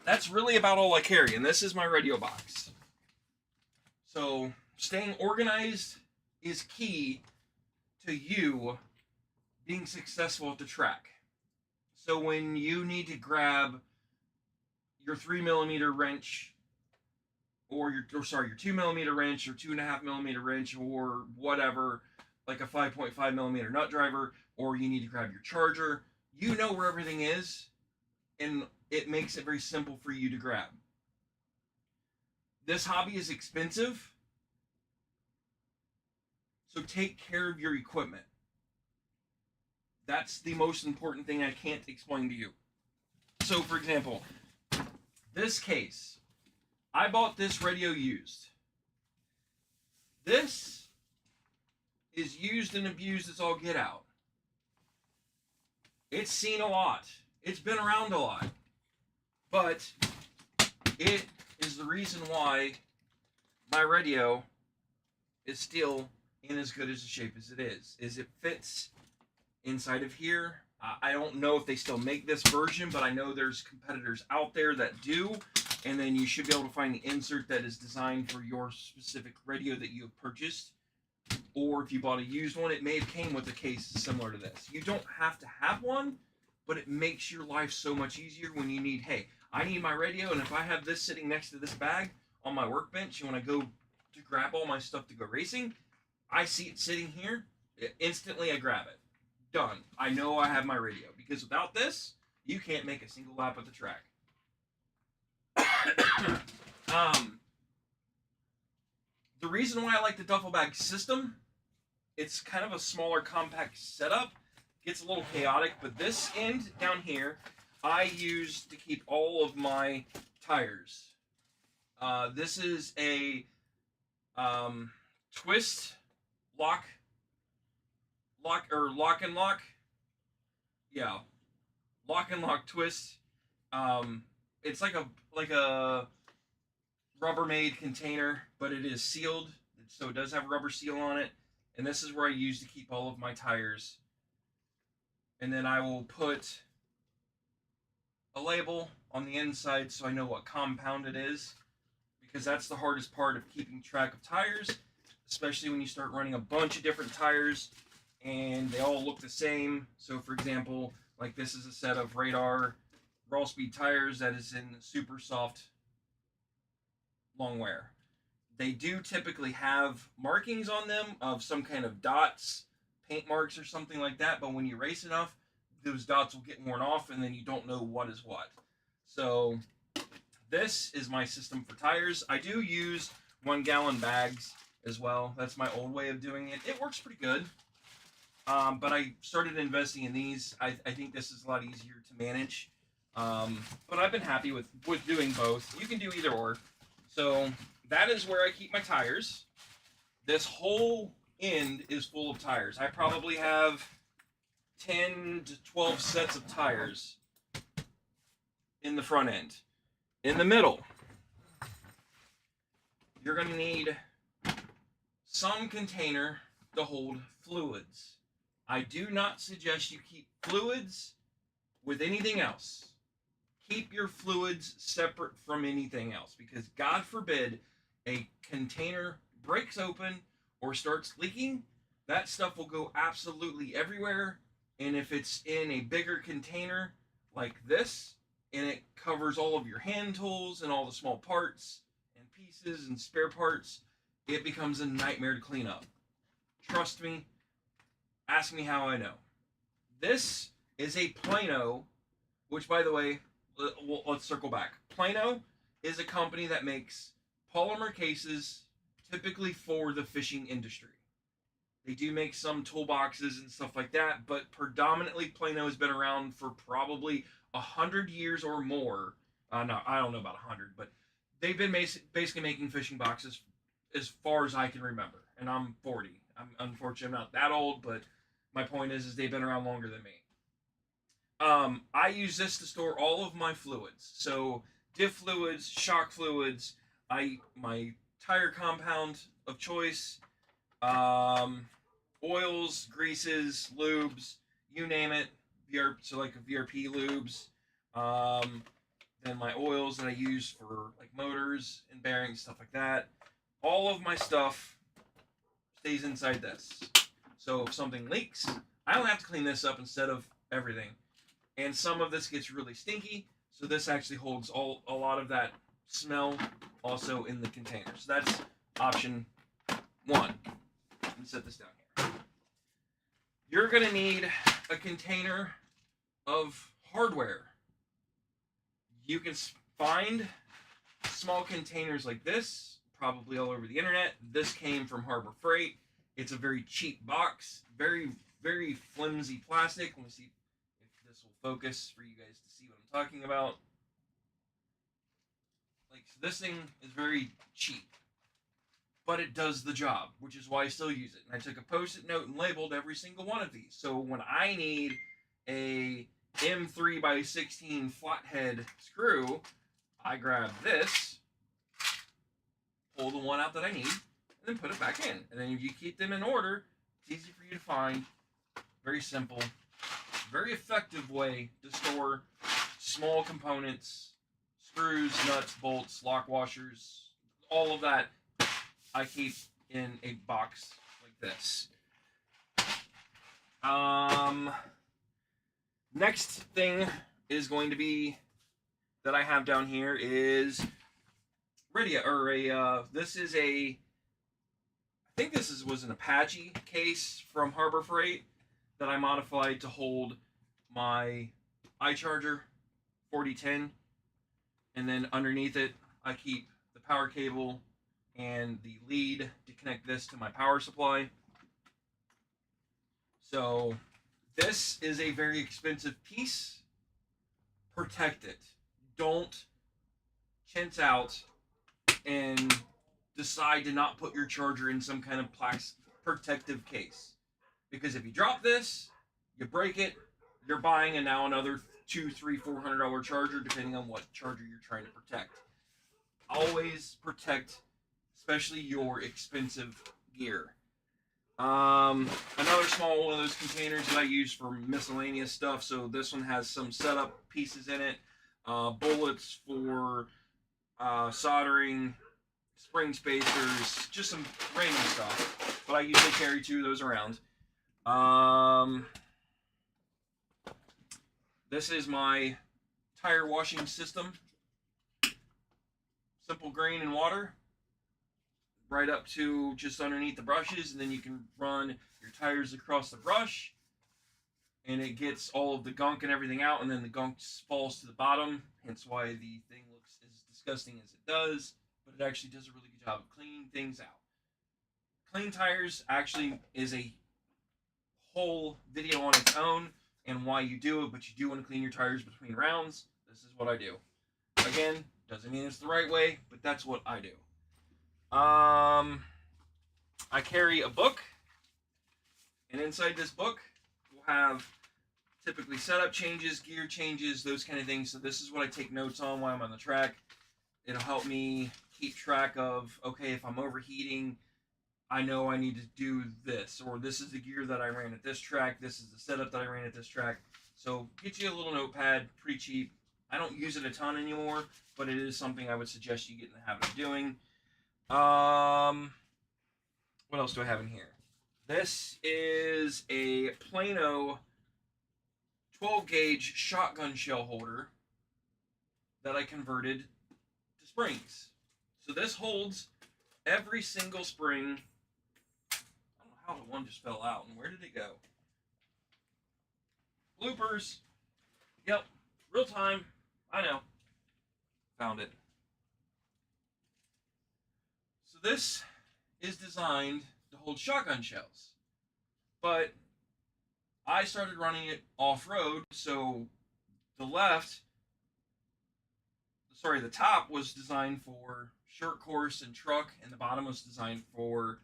That's really about all I carry, and this is my radio box. So staying organized is key to you being successful at the track. So when you need to grab your 3mm wrench, or your 2mm wrench, or 2.5mm wrench, or whatever, like a 5.5 millimeter nut driver, or you need to grab your charger, you know where everything is, and it makes it very simple for you to grab. This hobby is expensive, so take care of your equipment. That's the most important thing I can't explain to you. So, for example, this case, I bought this radio used. This is used and abused as all get out. It's seen a lot. It's been around a lot. But it is the reason why my radio is still in as good as a shape as it is it fits inside of here. I don't know if they still make this version, but I know there's competitors out there that do, and then you should be able to find the insert that is designed for your specific radio that you have purchased. Or if you bought a used one, it may have came with a case similar to this. You don't have to have one, but it makes your life so much easier when you need, hey, I need my radio, and if I have this sitting next to this bag on my workbench, and when I go to grab all my stuff to go racing, I see it sitting here, instantly I grab it. Done. I know I have my radio, because without this, you can't make a single lap of the track. The reason why I like the duffel bag system, it's kind of a smaller, compact setup. Gets a little chaotic, but this end down here, I use to keep all of my tires. This is a twist lock and lock. Yeah, lock and lock twist. It's like a Rubbermaid container, but it is sealed, so it does have a rubber seal on it. And this is where I use to keep all of my tires. And then I will put a label on the inside so I know what compound it is, because that's the hardest part of keeping track of tires, especially when you start running a bunch of different tires and they all look the same. So for example, like this is a set of Radar Raw Speed tires that is in super soft long wear. They do typically have markings on them of some kind of dots, paint marks or something like that, but when you race enough, those dots will get worn off and then you don't know what is what. So this is my system for tires. I do use 1 gallon bags as well. That's my old way of doing it. It works pretty good. But I started investing in these. I think this is a lot easier to manage. But I've been happy with doing both. You can do either or. So that is where I keep my tires. This whole end is full of tires. I probably have 10 to 12 sets of tires in the front end. In the middle, you're going to need some container to hold fluids. I do not suggest you keep fluids with anything else. Keep your fluids separate from anything else, because God forbid a container breaks open or starts leaking, that stuff will go absolutely everywhere. And if it's in a bigger container like this, and it covers all of your hand tools and all the small parts and pieces and spare parts, it becomes a nightmare to clean up. Trust me, ask me how I know. This is a Plano, which, by the way, let's circle back. Plano is a company that makes polymer cases typically for the fishing industry. They do make some toolboxes and stuff like that, but predominantly Plano has been around for probably 100 years or more. No, I don't know about 100, but they've been basically making fishing boxes as far as I can remember. And I'm 40. I'm not that old, but my point is they've been around longer than me. I use this to store all of my fluids. So diff fluids, shock fluids, my tire compound of choice, oils, greases, lubes, you name it. So like VRP lubes. Then my oils that I use for like motors and bearings, stuff like that. All of my stuff stays inside this. So if something leaks, I don't have to clean this up instead of everything. And some of this gets really stinky, so this actually holds a lot of that smell also in the container. So that's option 1. Let me set this down here. you're going to need a container of hardware. You can find small containers like this, probably all over the internet. This came from Harbor Freight. It's a very cheap box, very, very flimsy plastic. Let me see if this will focus for you guys to see what I'm talking about. Like, so this thing is very cheap, but it does the job, which is why I still use it. And I took a post-it note and labeled every single one of these. So when I need a M3x16 flathead screw, I grab this, pull the one out that I need, and then put it back in. And then if you keep them in order, it's easy for you to find. Very simple, very effective way to store small components, screws, nuts, bolts, lock washers, all of that I keep in a box like this. Next thing is going to be that I have down here is radio, or this is I think this was an Apache case from Harbor Freight that I modified to hold my iCharger 4010, and then underneath it I keep the power cable and the lead to connect this to my power supply. So this is a very expensive piece. Protect it. Don't chintz out and decide to not put your charger in some kind of protective case. Because if you drop this, you break it, you're buying now another $200, $300, $400 charger, depending on what charger you're trying to protect. Always protect, especially your expensive gear. Another small one of those containers that I use for miscellaneous stuff. So this one has some setup pieces in it, bullets for soldering, spring spacers, just some random stuff. But I usually carry 2 of those around. This is my tire washing system. Simple green and water, right up to just underneath the brushes, and then you can run your tires across the brush, and it gets all of the gunk and everything out, and then the gunk falls to the bottom, hence why the thing looks as disgusting as it does, but it actually does a really good job of cleaning things out. Clean tires actually is a whole video on its own, and why you do it, but you do want to clean your tires between rounds. This is what I do. Again, doesn't mean it's the right way, but that's what I do. I carry a book, and inside this book we'll have typically setup changes, gear changes, those kind of things. So this is what I take notes on while I'm on the track. It'll help me keep track of, okay, if I'm overheating, I know I need to do this, or this is the gear that I ran at this track, this is the setup that I ran at this track. So get you a little notepad, pretty cheap. I don't use it a ton anymore, but it is something I would suggest you get in the habit of doing. What else do I have in here? This is a Plano 12 gauge shotgun shell holder that I converted to springs. So this holds every single spring. I don't know how the one just fell out, and where did it go? Bloopers. Yep, real time. I know. Found it. So this is designed to hold shotgun shells, but I started running it off-road, so the top was designed for short course and truck, and the bottom was designed for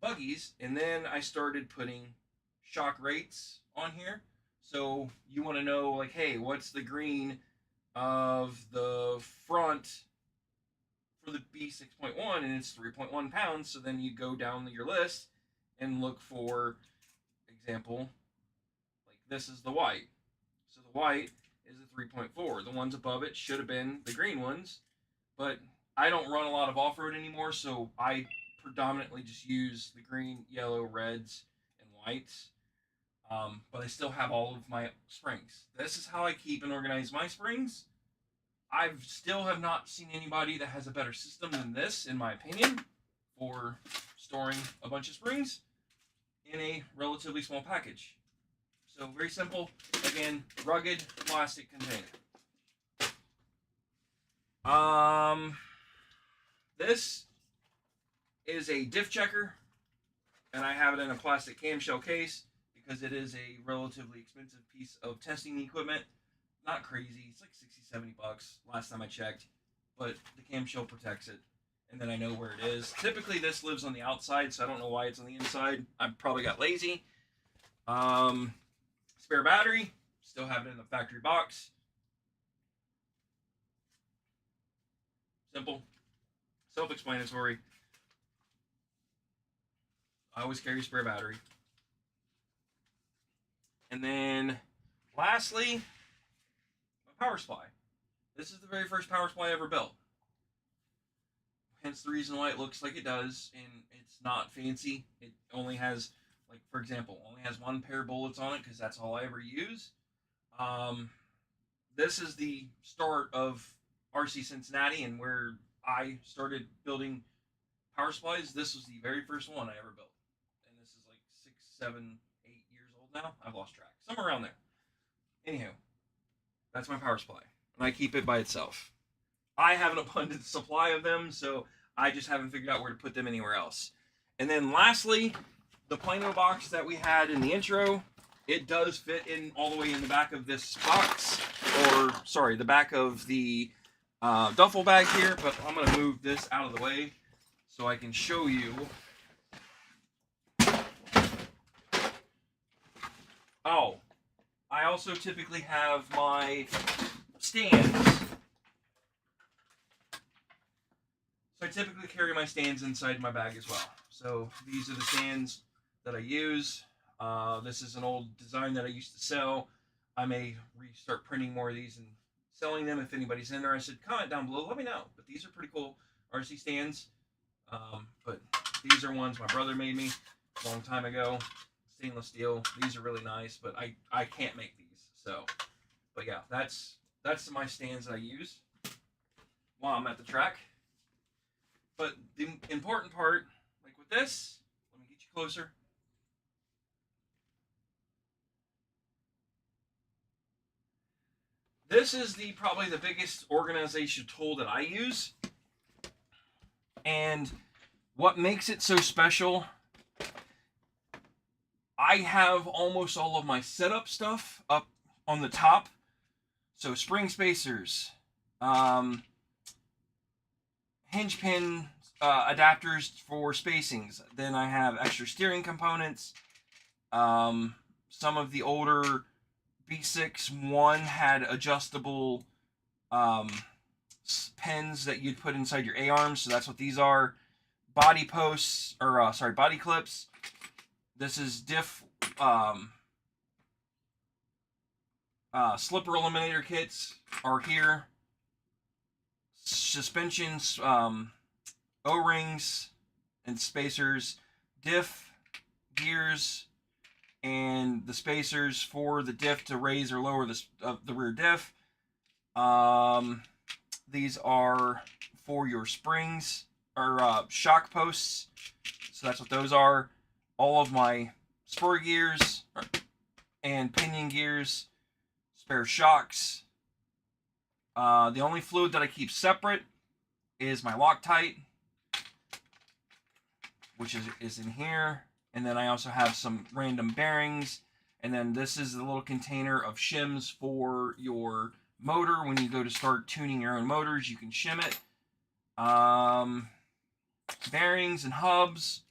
buggies, and then I started putting shock rates on here. So you want to know, like, hey, what's the green of the front for the B6.1, and it's 3.1 pounds. So then you go down your list and look for example, like this is the white. So the white is a 3.4. The ones above it should have been the green ones, but I don't run a lot of off-road anymore, so I predominantly just use the green, yellow, reds, and whites. But I still have all of my springs. This is how I keep and organize my springs. I still have not seen anybody that has a better system than this, in my opinion, for storing a bunch of springs in a relatively small package. So very simple. Again, rugged plastic container. This is a diff checker, and I have it in a plastic camshell case because it is a relatively expensive piece of testing equipment. Not crazy. It's like 60, 70 bucks last time I checked, but the camshell protects it, and then I know where it is. Typically, this lives on the outside, so I don't know why it's on the inside. I probably got lazy. Spare battery. Still have it in the factory box. Simple. Self-explanatory. I always carry a spare battery. And then, lastly, my power supply. This is the very first power supply I ever built. Hence the reason why it looks like it does, and it's not fancy. It only has, like, for example, only has one pair of bullets on it because that's all I ever use. This is the start of RC Cincinnati and where I started building power supplies. This was the very first one I ever built. And this is like 6, 7, 8 years old now. I've lost track. Somewhere around there. Anywho, that's my power supply. And I keep it by itself. I have an abundant supply of them, so I just haven't figured out where to put them anywhere else. And then lastly, the Plano box that we had in the intro, it does fit in all the way in the back of this box, or sorry, the back of the duffel bag here, but I'm going to move this out of the way so I can show you. Oh, I also typically have my stands. So I typically carry my stands inside my bag as well. So these are the stands that I use. This is an old design that I used to sell. I may restart printing more of these and selling them. If anybody's interested, comment down below. Let me know. But these are pretty cool RC stands. But these are ones my brother made me a long time ago. Stainless steel. These are really nice, but I can't make these. So, but yeah, that's my stands that I use while I'm at the track. But the important part, like with this, let me get you closer. This is probably the biggest organization tool that I use. And what makes it so special, I have almost all of my setup stuff up on the top. So spring spacers, hinge pin adapters for spacings. Then I have extra steering components. Some of the older B6-1 had adjustable pins that you'd put inside your A-arms, so that's what these are. Body posts, or body clips. This is diff slipper eliminator kits are here. Suspensions, O-rings and spacers, diff gears, and the spacers for the diff to raise or lower the rear diff. These are for your springs or shock posts, so that's what those are. All of my spur gears and pinion gears, spare shocks. The only fluid that I keep separate is my Loctite, which is in here. And then I also have some random bearings. And then this is the little container of shims for your motor. When you go to start tuning your own motors, you can shim it. Bearings and hubs.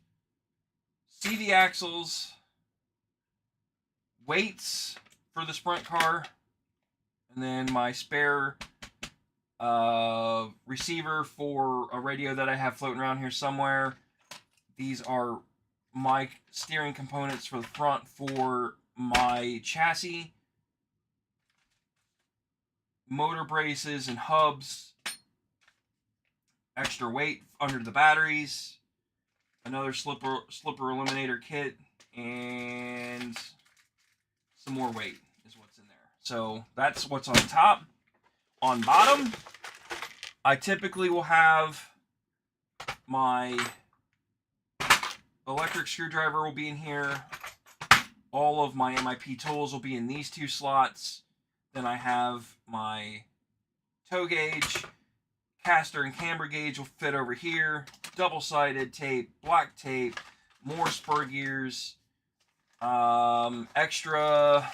CV axles. Weights for the sprint car. And then my spare receiver for a radio that I have floating around here somewhere. These are my steering components for the front for my chassis. Motor braces and hubs. Extra weight under the batteries. Another slipper eliminator kit. And some more weight is what's in there. So that's what's on top. On bottom, I typically will have my electric screwdriver will be in here. All of my MIP tools will be in these two slots. Then I have my toe gauge, caster and camber gauge will fit over here. Double-sided tape, black tape, more spur gears, extra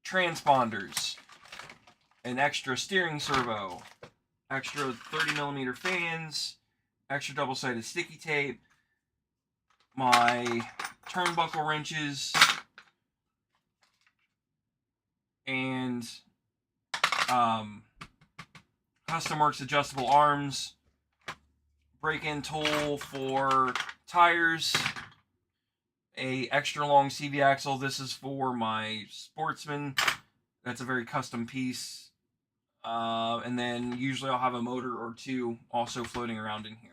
transponders, an extra steering servo, extra 30mm fans, extra double-sided sticky tape, my turnbuckle wrenches, and Custom Works adjustable arms, break-in tool for tires, a extra long CV axle. This is for my Sportsman. That's a very custom piece. And then usually I'll have a motor or two also floating around in here.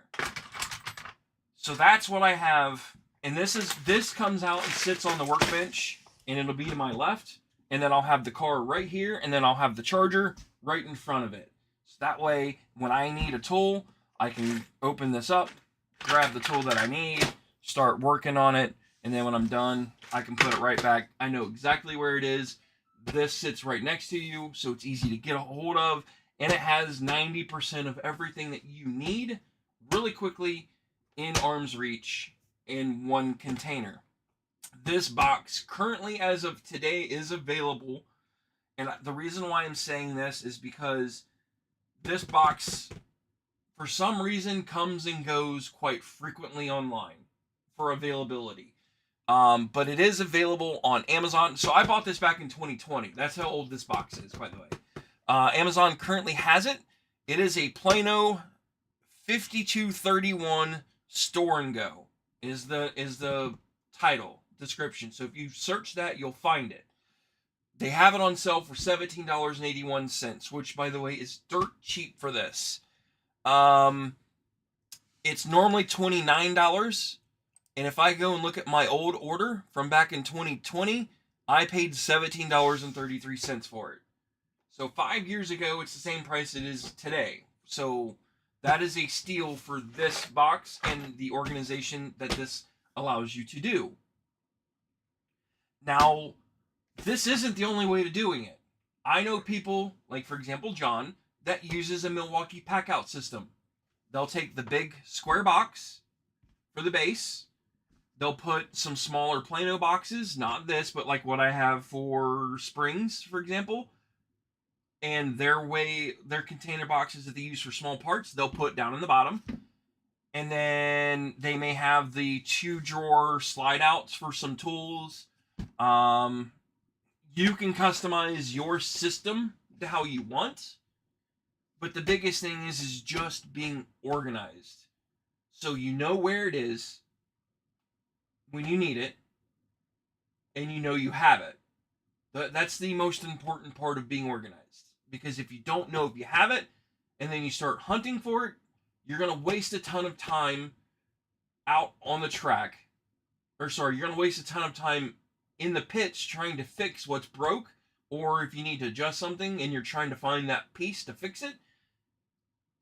So that's what I have. And this comes out and sits on the workbench, and it'll be to my left. And then I'll have the car right here, and then I'll have the charger right in front of it. So that way, when I need a tool, I can open this up, grab the tool that I need, start working on it, and then when I'm done, I can put it right back. I know exactly where it is. This sits right next to you, so it's easy to get a hold of, and it has 90% of everything that you need really quickly in arm's reach in one container. This box currently, as of today, is available, and the reason why I'm saying this is because this box, for some reason, comes and goes quite frequently online for availability. But it is available on Amazon. So I bought this back in 2020. That's how old this box is, by the way. Amazon currently has it. It is a Plano 5231 Store and Go is the title description. So if you search that, you'll find it. They have it on sale for $17.81, which, by the way, is dirt cheap for this. It's normally $29. And if I go and look at my old order from back in 2020, I paid $17.33 for it. So 5 years ago, it's the same price it is today. So that is a steal for this box and the organization that this allows you to do. Now, this isn't the only way to doing it. I know people, like for example John, that uses a Milwaukee pack-out system. They'll take the big square box for the base. They'll put some smaller Plano boxes, not this, but like what I have for Springs, for example. And their container boxes that they use for small parts, they'll put down in the bottom. And then they may have the 2-drawer slide outs for some tools. You can customize your system to how you want. But the biggest thing is just being organized. So you know where it is when you need it, and you know you have it. That's the most important part of being organized. Because if you don't know if you have it, and then you start hunting for it, you're going to waste a ton of time out on the track. You're going to waste a ton of time in the pits trying to fix what's broke, or if you need to adjust something and you're trying to find that piece to fix it,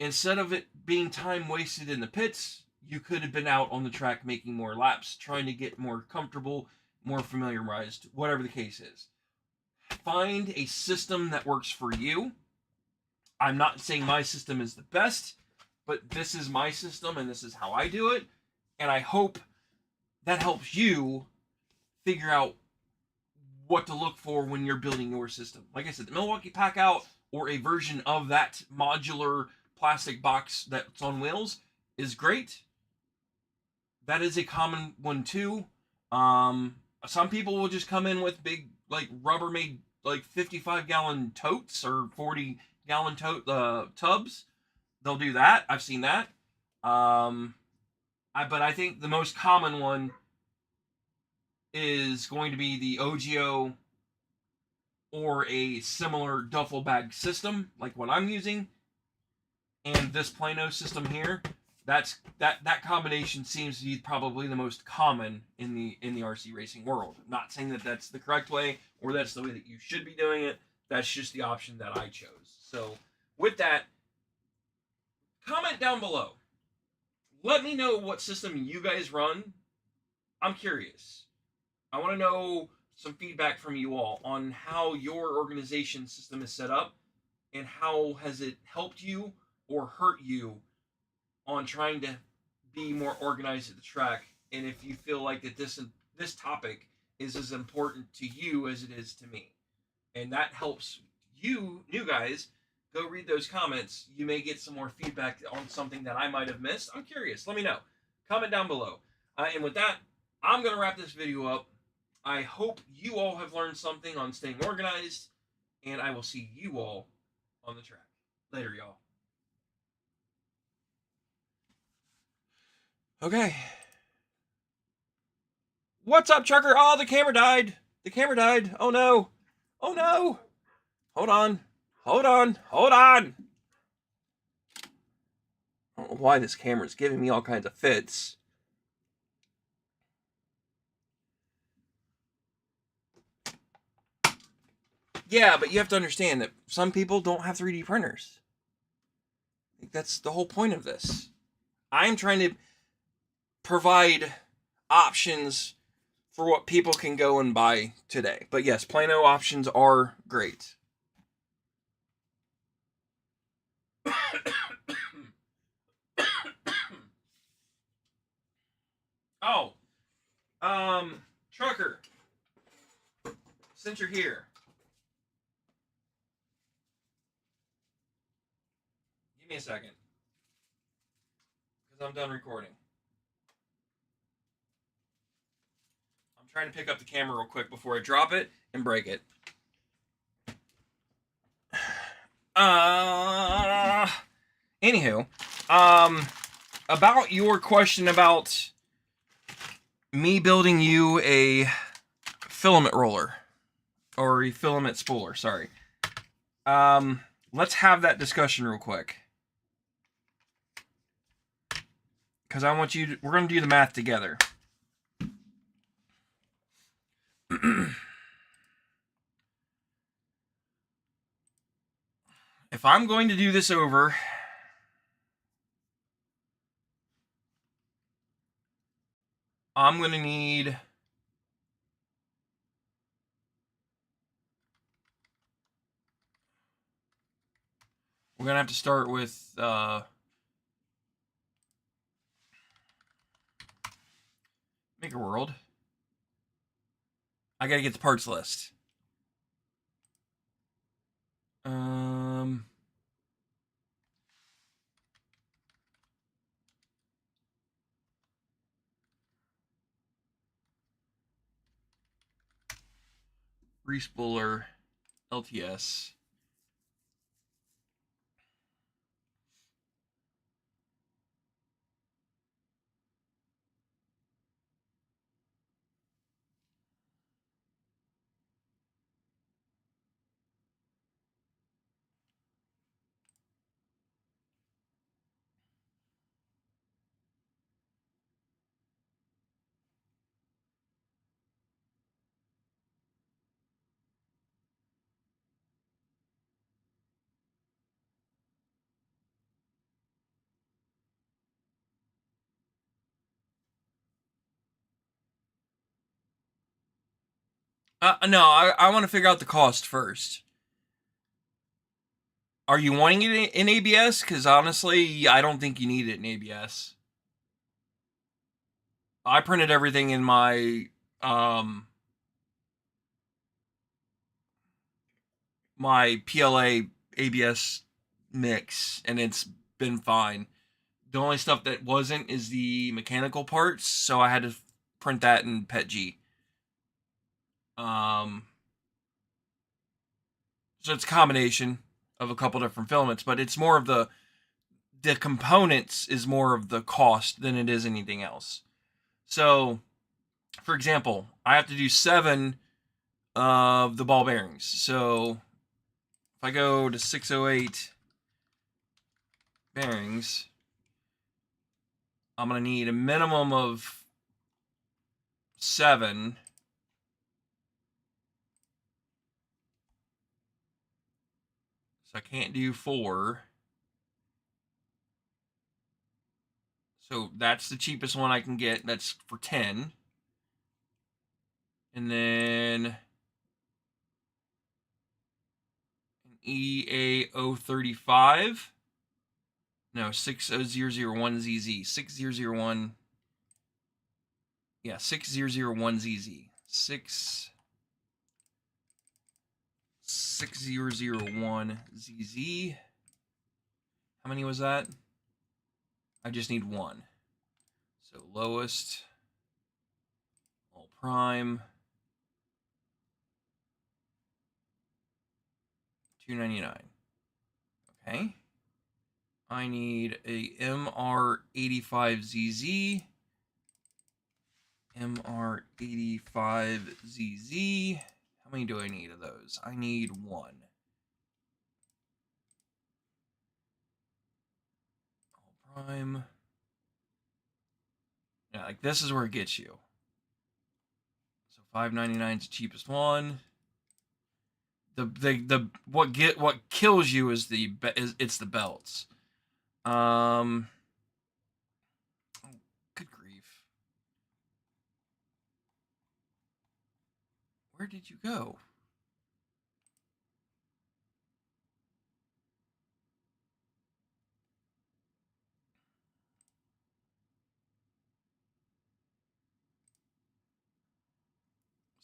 instead of it being time wasted in the pits, you could have been out on the track making more laps, trying to get more comfortable, more familiarized, whatever the case is. Find a system that works for you. I'm not saying my system is the best, but this is my system and this is how I do it. And I hope that helps you figure out what to look for when you're building your system. Like I said, the Milwaukee Pack-Out or a version of that modular plastic box that's on wheels is great. That is a common one too. Some people will just come in with big, like Rubbermaid, like 55-gallon totes or 40-gallon tubs. They'll do that. I've seen that. But I think the most common one is going to be the OGIO or a similar duffel bag system, like what I'm using, and this Plano system here. That combination seems to be probably the most common in the RC racing world. I'm not saying that that's the correct way or that's the way that you should be doing it. That's just the option that I chose. So with that, comment down below. let me know what system you guys run. I'm curious. I want to know some feedback from you all on how your organization system is set up and how has it helped you or hurt you on trying to be more organized at the track, and if you feel like that this topic is as important to you as it is to me. And that helps you new guys go read those comments. You may get some more feedback on something that I might have missed. I'm curious. Let me know. Comment down below. And with that, I'm going to wrap this video up. I hope you all have learned something on staying organized, and I will see you all on the track. Later, y'all. Okay. What's up, trucker? Oh, the camera died. The camera died. Oh no. Oh no. Hold on. Hold on. Hold on. I don't know why this camera's giving me all kinds of fits. Yeah, but you have to understand that some people don't have 3D printers. I think that's the whole point of this. I'm trying to provide options for what people can go and buy today. But yes, Plano options are great. Oh, trucker, since you're here, give me a second, because I'm done recording. I'm trying to pick up the camera real quick before I drop it and break it. Anywho, about your question about me building you a filament roller, or a filament spooler, sorry. Let's have that discussion real quick. Because I want you to, we're going to do the math together. If I'm going to do this over, I'm going to need we're going to have to start with Maker World. I got to get the parts list. Respooler, LTS. No, I want to figure out the cost first. Are you wanting it in ABS? Because honestly, I don't think you need it in ABS. I printed everything in my my PLA ABS mix, and it's been fine. The only stuff that wasn't is the mechanical parts, so I had to print that in PETG. So it's a combination of a couple different filaments, but it's more of the components is more of the cost than it is anything else. So, for example, I have to do 7 of the ball bearings. So if I go to 608 bearings, I'm going to need a minimum of 7. So I can't do 4. So that's the cheapest one I can get. That's for 10. And then an EA035. No, 60001ZZ. 6001. Yeah, 6001ZZ. 6001ZZ. How many was that? I just need one. So lowest, all prime, $299. Okay. I need a MR85ZZ. MR85ZZ. How many do I need of those? I need one. All prime. Yeah, like this is where it gets you. So $5.99 is the cheapest one. What kills you is it's the belts. Good grief. Where did you go?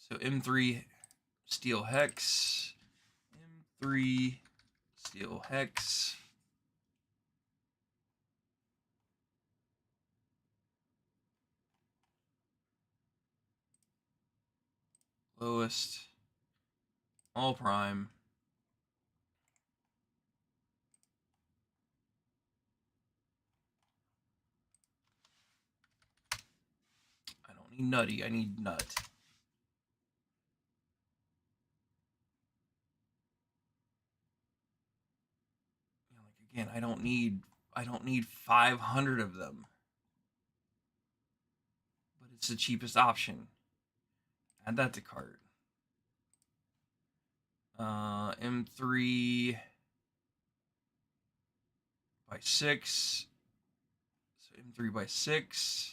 So M3 steel hex. M3 steel hex. Lowest. All prime. I don't need nutty, I need nut. Again, I don't need 500 of them. But it's the cheapest option. Add that to cart. M3 by 6. So M3 by 6.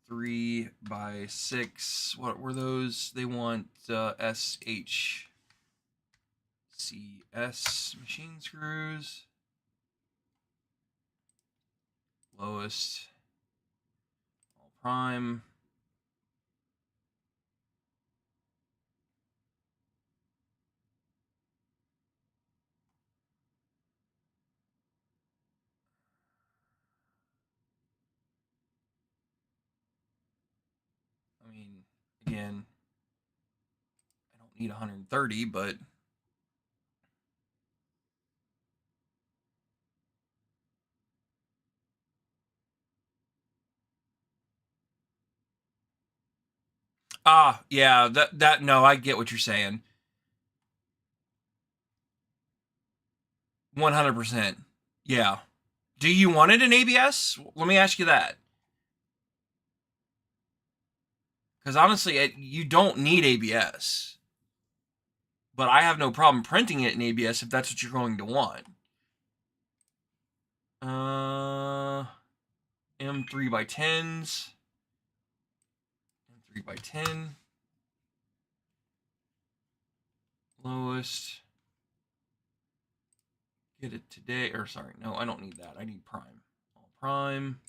M3 by 6. What were those? They want SH. CS machine screws. Lowest. All prime. I mean, again, I don't need 130, but yeah, that no, I get what you're saying. 100%. Yeah. Do you want it in ABS? Let me ask you that. Because honestly, you don't need ABS. But I have no problem printing it in ABS if that's what you're going to want. M3 by 10s. M3 by 10. Lowest. Get it today. Or sorry, no, I don't need that. I need prime. All prime.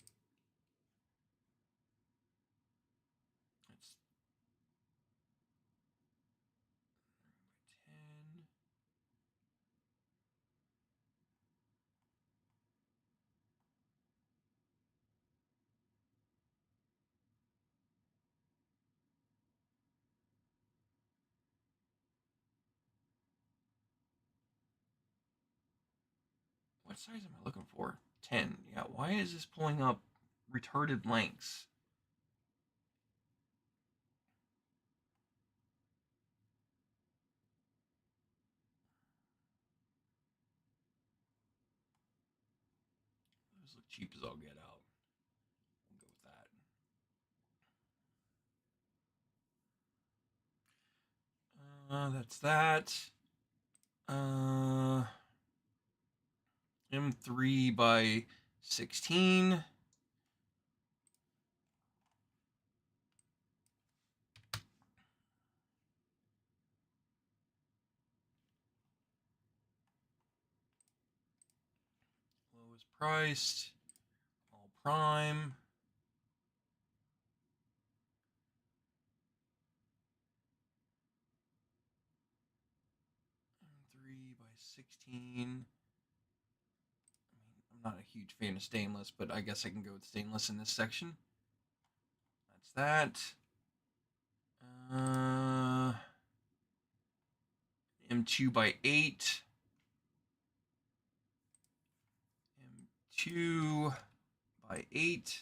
What size am I looking for? 10. Yeah, why is this pulling up retarded lengths? Those look cheap as I'll get out. We'll go with that. That's that. M3 by 16. Lowest priced. All prime. 3x16. I'm not a huge fan of stainless, but I guess I can go with stainless in this section. That's that. M2x8. M2x8.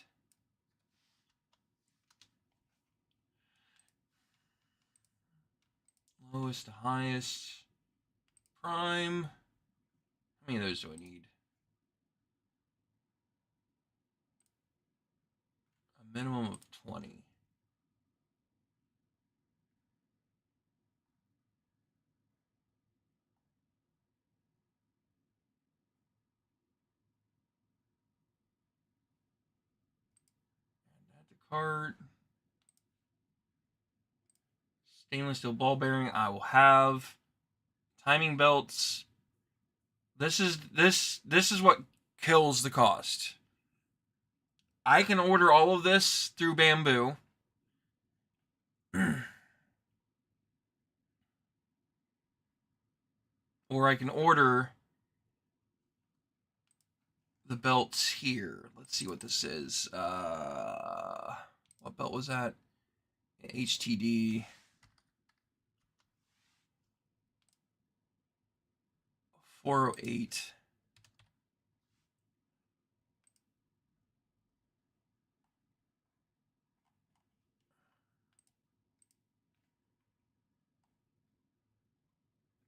Lowest to highest. Prime. How many of those do I need? A minimum of 20. Add to cart. Stainless steel ball bearing I will have. Timing belts. This is what kills the cost. I can order all of this through Bamboo. Or I can order the belts here. Let's see what this is. What belt was that? HTD. 408.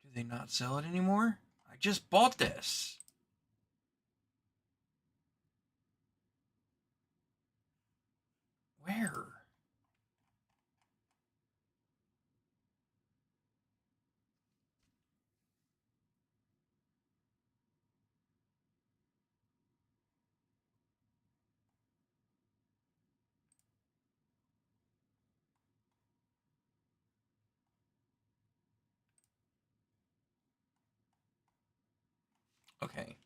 Do they not sell it anymore? I just bought this. Where? Okay.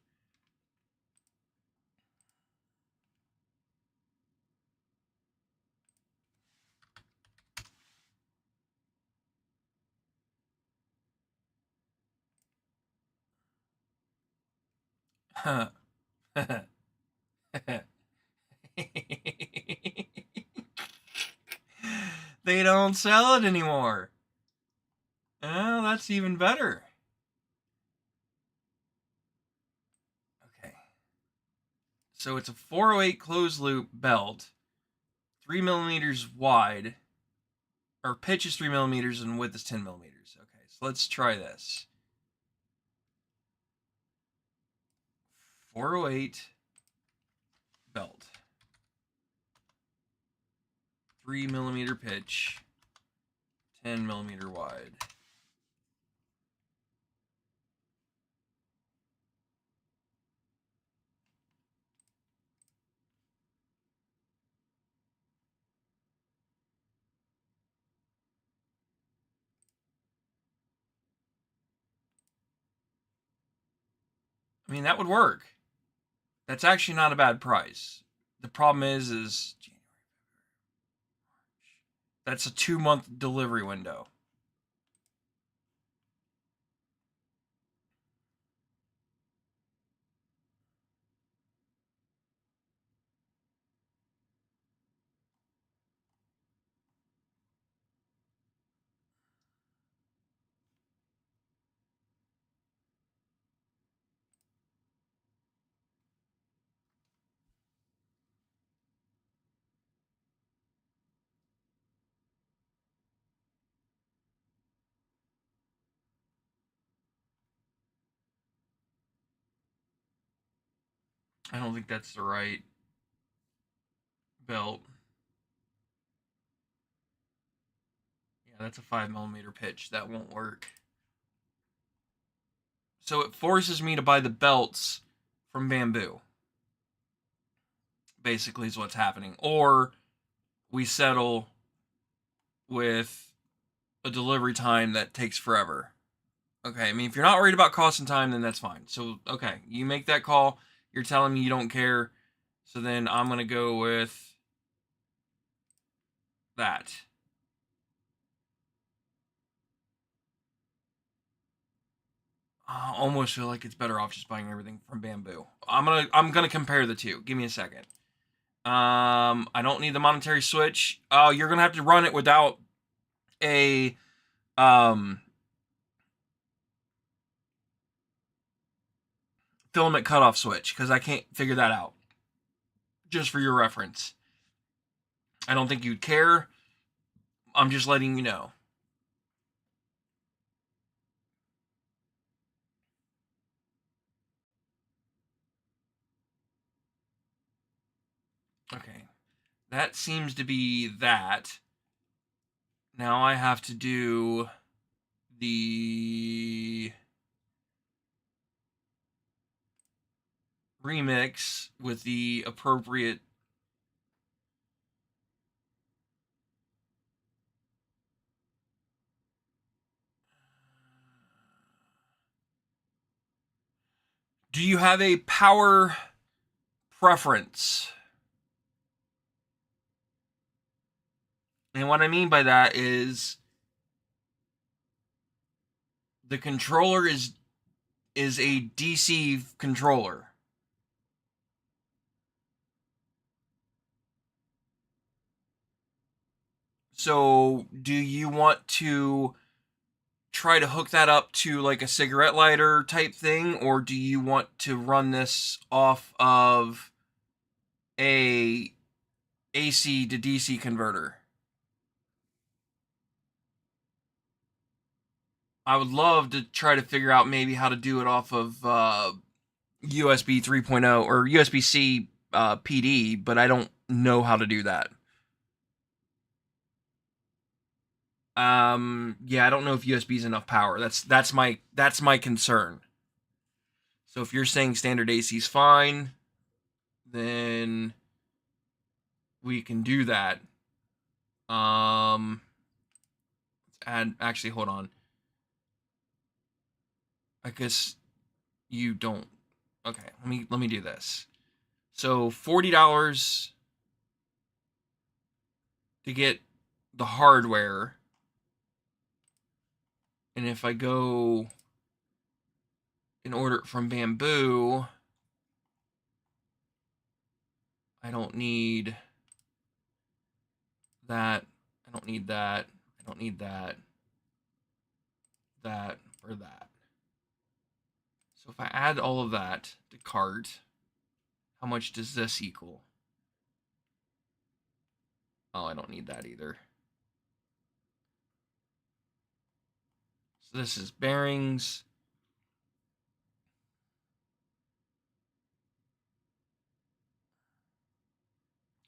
They don't sell it anymore. Oh, that's even better. Okay. So it's a 408 closed loop belt, 3 millimeters wide, or pitch is 3 millimeters and width is 10 millimeters. Okay, so let's try this. 408 belt, 3 millimeter pitch, 10 millimeter wide. I mean, that would work. That's actually not a bad price. The problem is that's a 2-month delivery window. I don't think that's the right belt. Yeah, that's a 5 millimeter pitch. That won't work. So it forces me to buy the belts from Bamboo. basically, is what's happening. Or we settle with a delivery time that takes forever. Okay, I mean, if you're not worried about cost and time, then that's fine. So, okay, you make that call. You're telling me you don't care. So then I'm going to go with that. I almost feel like it's better off just buying everything from Bamboo. I'm gonna compare the two. Give me a second. I don't need the monetary switch. Oh, you're gonna have to run it without a filament cutoff switch because I can't figure that out. Just for your reference. I don't think you'd care. I'm just letting you know. Okay. That seems to be that. Now I have to do the remix with the appropriate Do you have a power preference? And what I mean by that is the controller is a DC controller. So, do you want to try to hook that up to like a cigarette lighter type thing, or do you want to run this off of a AC to DC converter? I would love to try to figure out maybe how to do it off of USB 3.0 or USB-C PD, but I don't know how to do that. Yeah, I don't know if USB is enough power. That's my concern. So if you're saying standard AC is fine, then we can do that. Let's add. Actually, hold on. I guess you don't. Okay, let me do this. So $40 to get the hardware, and if I go and order it from Bamboo, I don't need that. I don't need that. I don't need that. That or that. So if I add all of that to cart, how much does this equal? Oh, I don't need that either. So this is bearings.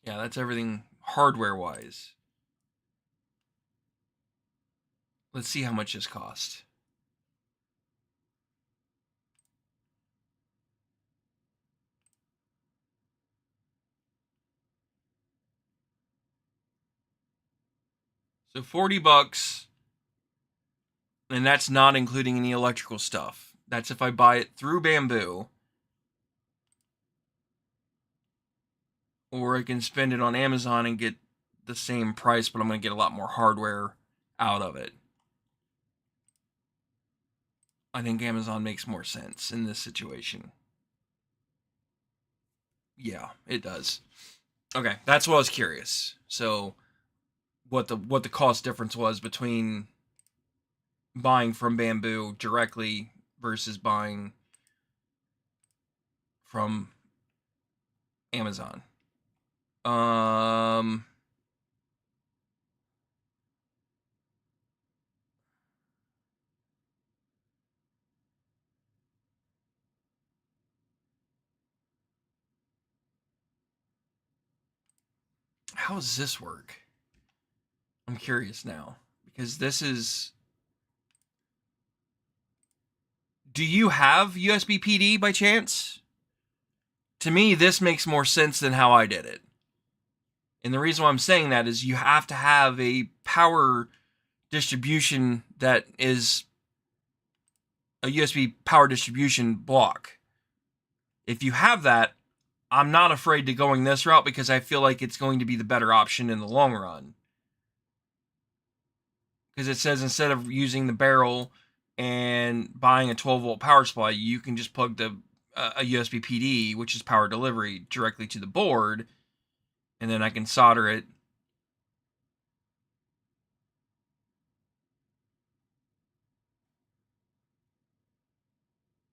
Yeah, that's everything hardware-wise. Let's see how much this cost. So $40, and that's not including any electrical stuff. That's if I buy it through Bamboo. Or I can spend it on Amazon and get the same price, but I'm going to get a lot more hardware out of it. I think Amazon makes more sense in this situation. Yeah, it does. Okay, that's what I was curious. So, what the cost difference was between buying from Bamboo directly versus buying from Amazon. How does this work? I'm curious now because this is. Do you have USB PD by chance? to me, this makes more sense than how I did it. And the reason why I'm saying that is you have to have a power distribution that is a USB power distribution block. If you have that, I'm not afraid to going this route because I feel like it's going to be the better option in the long run. Because it says instead of using the barrel and buying a 12-volt power supply, you can just plug a USB PD, which is power delivery, directly to the board, and then I can solder it.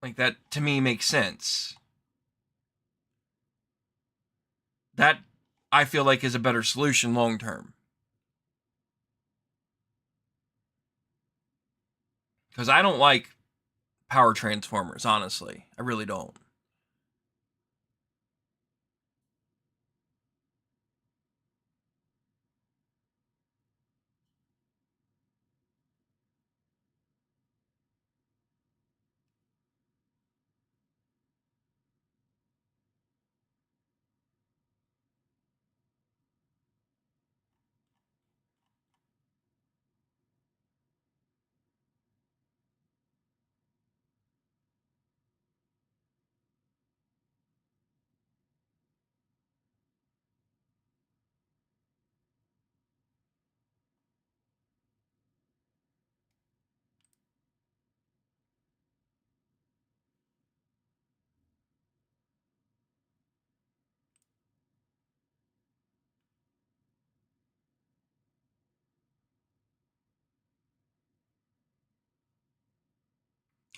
Like, that to me makes sense. That I feel like is a better solution long term. Because I don't like power transformers, honestly. I really don't.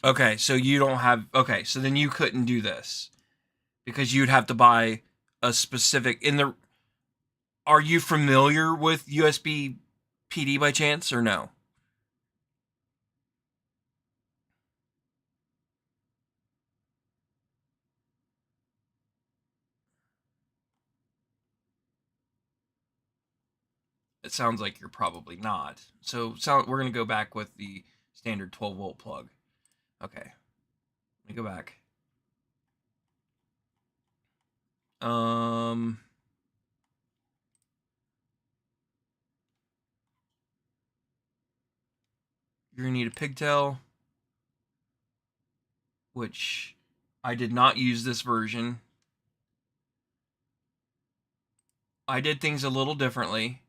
Okay, so you don't have. Okay, so then you couldn't do this because you'd have to buy a specific. Are you familiar with USB PD by chance or no? It sounds like you're probably not. So we're gonna go back with the standard 12-volt plug. Okay, let me go back. You're gonna need a pigtail, which I did not use this version. I did things a little differently.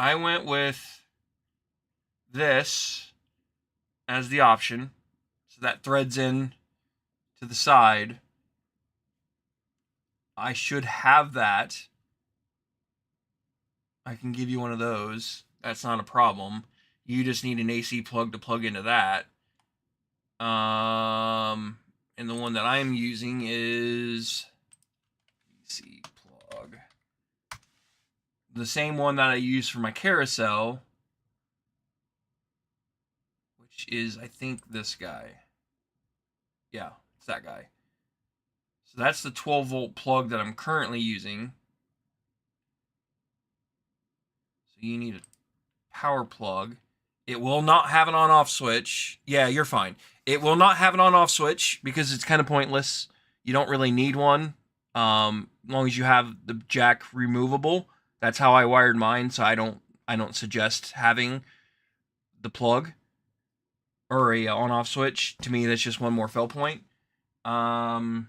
I went with this as the option. So that threads in to the side. I should have that. I can give you one of those. That's not a problem. You just need an AC plug to plug into that. And the one that I'm using is AC plug. The same one that I use for my carousel, which is, I think, this guy. Yeah, it's that guy. So that's the 12-volt plug that I'm currently using. So you need a power plug. It will not have an on-off switch. Yeah, you're fine. It will not have an on-off switch because it's kind of pointless. You don't really need one. As long as you have the jack removable. That's how I wired mine, so I don't suggest having the plug or a on-off switch. To me, that's just one more fail point. You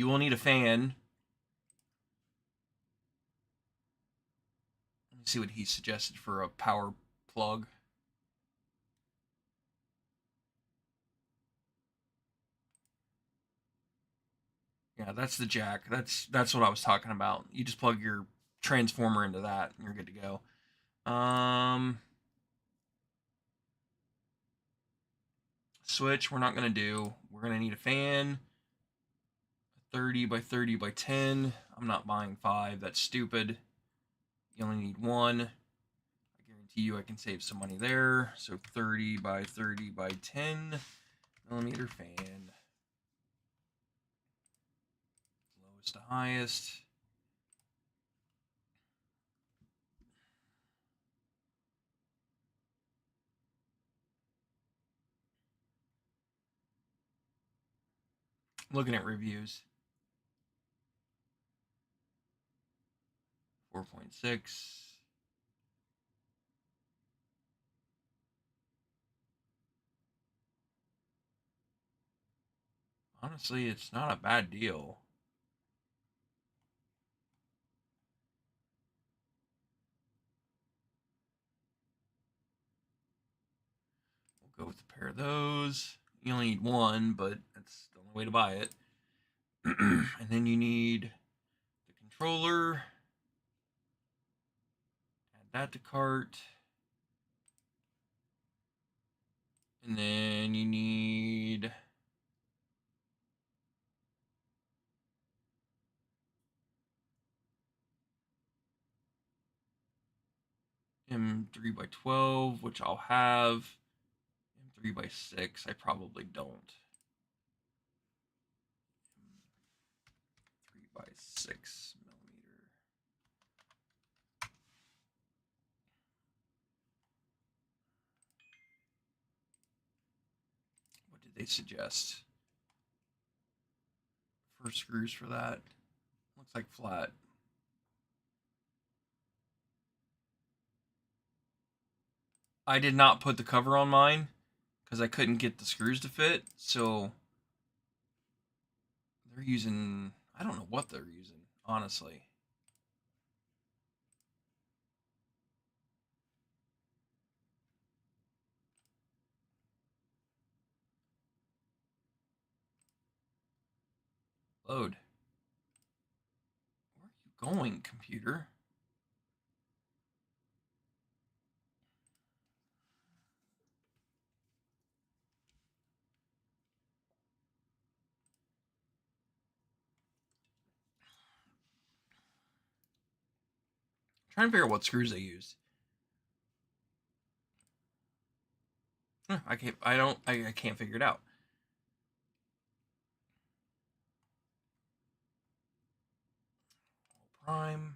will need a fan. Let me see what he suggested for a power plug. Yeah, that's the jack. That's what I was talking about. You just plug your transformer into that, and you're good to go. Switch, we're not gonna do. We're gonna need a fan. 30 by 30 by 10. I'm not buying 5. That's stupid. You only need 1. I guarantee BTU, I can save some money there. So 30 by 30 by 10 millimeter fan. Lowest to highest. Looking at reviews. 4.6. Honestly, it's not a bad deal. We'll go with a pair of those. You only need one, but that's the only way to buy it. And then you need the controller. Add that to cart. And then you need M3x12, which I'll have. M3x6, I probably don't. 3x6 millimeter. What did they suggest? For screws for that. Looks like flat. I did not put the cover on mine because I couldn't get the screws to fit. So they're using, I don't know what they're using, honestly. Load. Where are you going, computer? I'm trying to figure out what screws they used. I can't figure it out. Prime.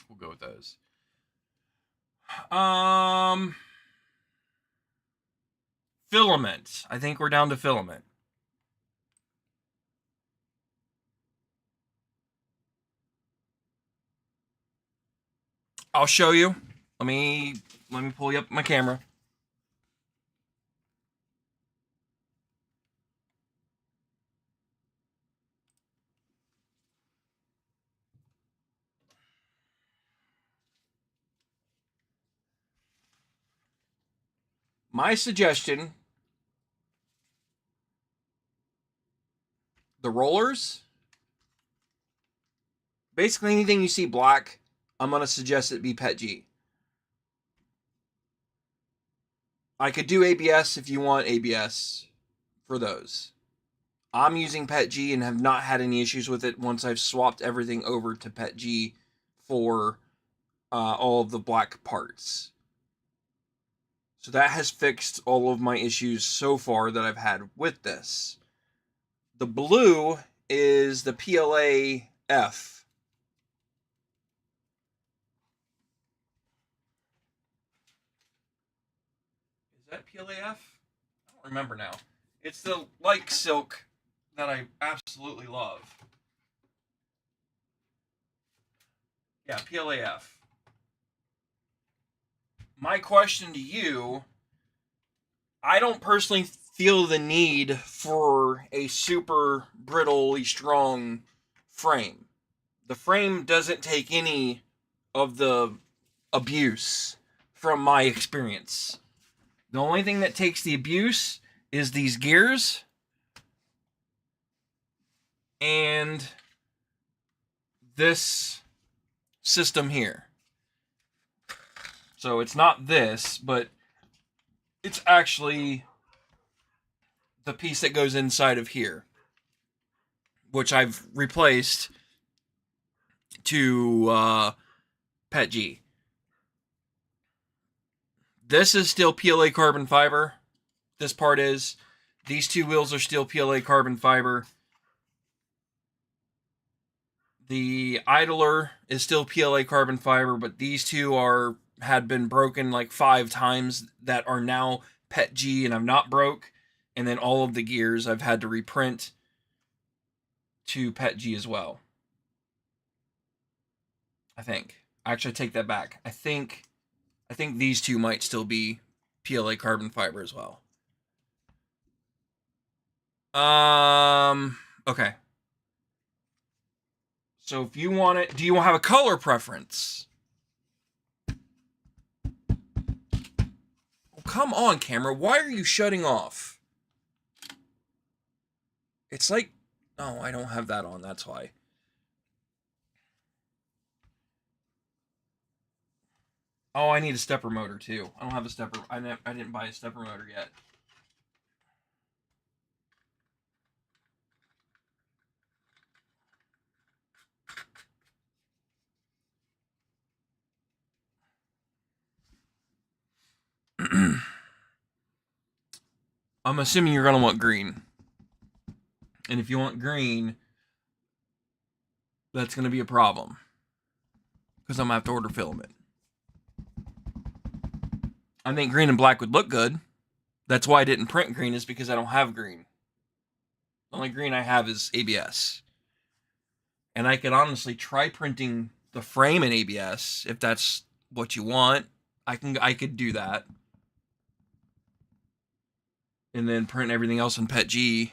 We'll go with those. Filament. I think we're down to filament. I'll show you. Let me pull you up my camera. My suggestion, the rollers, basically anything you see black, I'm going to suggest it be PETG. I could do ABS if you want ABS for those. I'm using PETG and have not had any issues with it once I've swapped everything over to PETG for all of the black parts. So that has fixed all of my issues so far that I've had with this. The blue is the PLA-F. Is that PLA-F? I don't remember now. It's the light silk that I absolutely love. Yeah, PLA-F. My question to you, I don't personally feel the need for a super brittly strong frame. The frame doesn't take any of the abuse from my experience. The only thing that takes the abuse is these gears and this system here. So it's not this, but it's actually the piece that goes inside of here, which I've replaced to PETG. This is still PLA carbon fiber. This part is. These two wheels are still PLA carbon fiber. The idler is still PLA carbon fiber, but these two had been broken like 5 times that are now PETG and I've not broke. And then all of the gears I've had to reprint to PETG as well. I think. Actually, I take that back. I think these two might still be PLA carbon fiber as well. Okay. So if you want it, do you have a color preference? Oh, come on, camera. Why are you shutting off? It's like, oh, I don't have that on. That's why. Oh, I need a stepper motor too. I don't have a stepper. I didn't buy a stepper motor yet. I'm assuming you're gonna want green. And if you want green, that's gonna be a problem. Because I'm gonna have to order filament. I think green and black would look good. That's why I didn't print green, is because I don't have green. The only green I have is ABS. And I could honestly try printing the frame in ABS if that's what you want. I could do that. And then print everything else in PETG.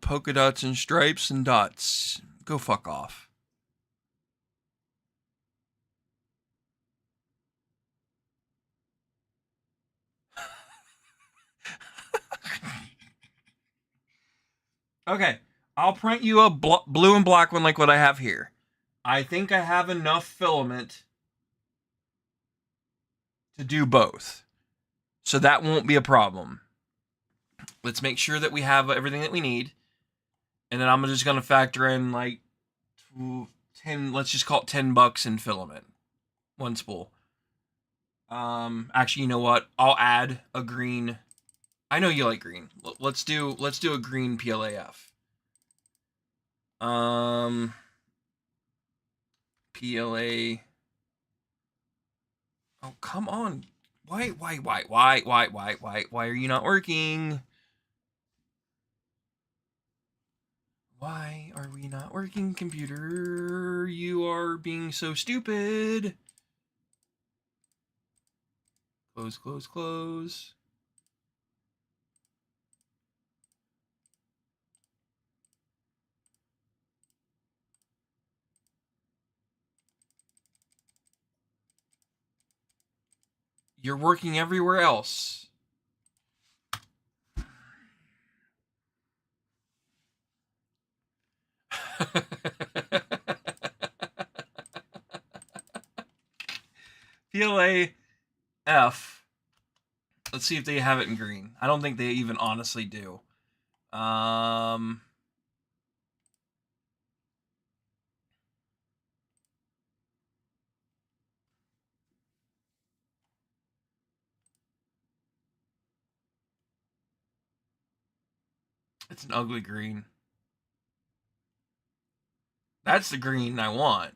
Polka dots and stripes and dots. Go fuck off. Okay, I'll print you a blue and black one like what I have here. I think I have enough filament to do both. So that won't be a problem. Let's make sure that we have everything that we need. And then I'm just going to factor in like 10, let's just call it $10 in filament. One spool. Actually, you know what? I'll add a green. I know you like green. Let's do a green PLAF. PLA. Oh, come on. Why are you not working? Why are we not working, computer? You are being so stupid. Close, close, close. You're working everywhere else. PLA F. Let's see if they have it in green. I don't think they even honestly do. It's an ugly green. That's the green I want.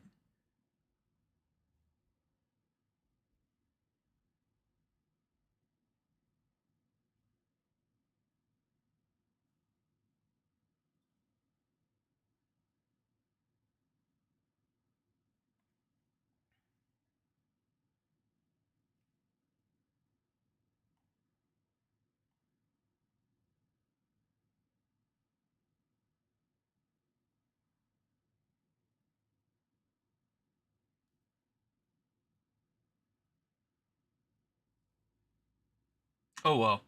Oh well.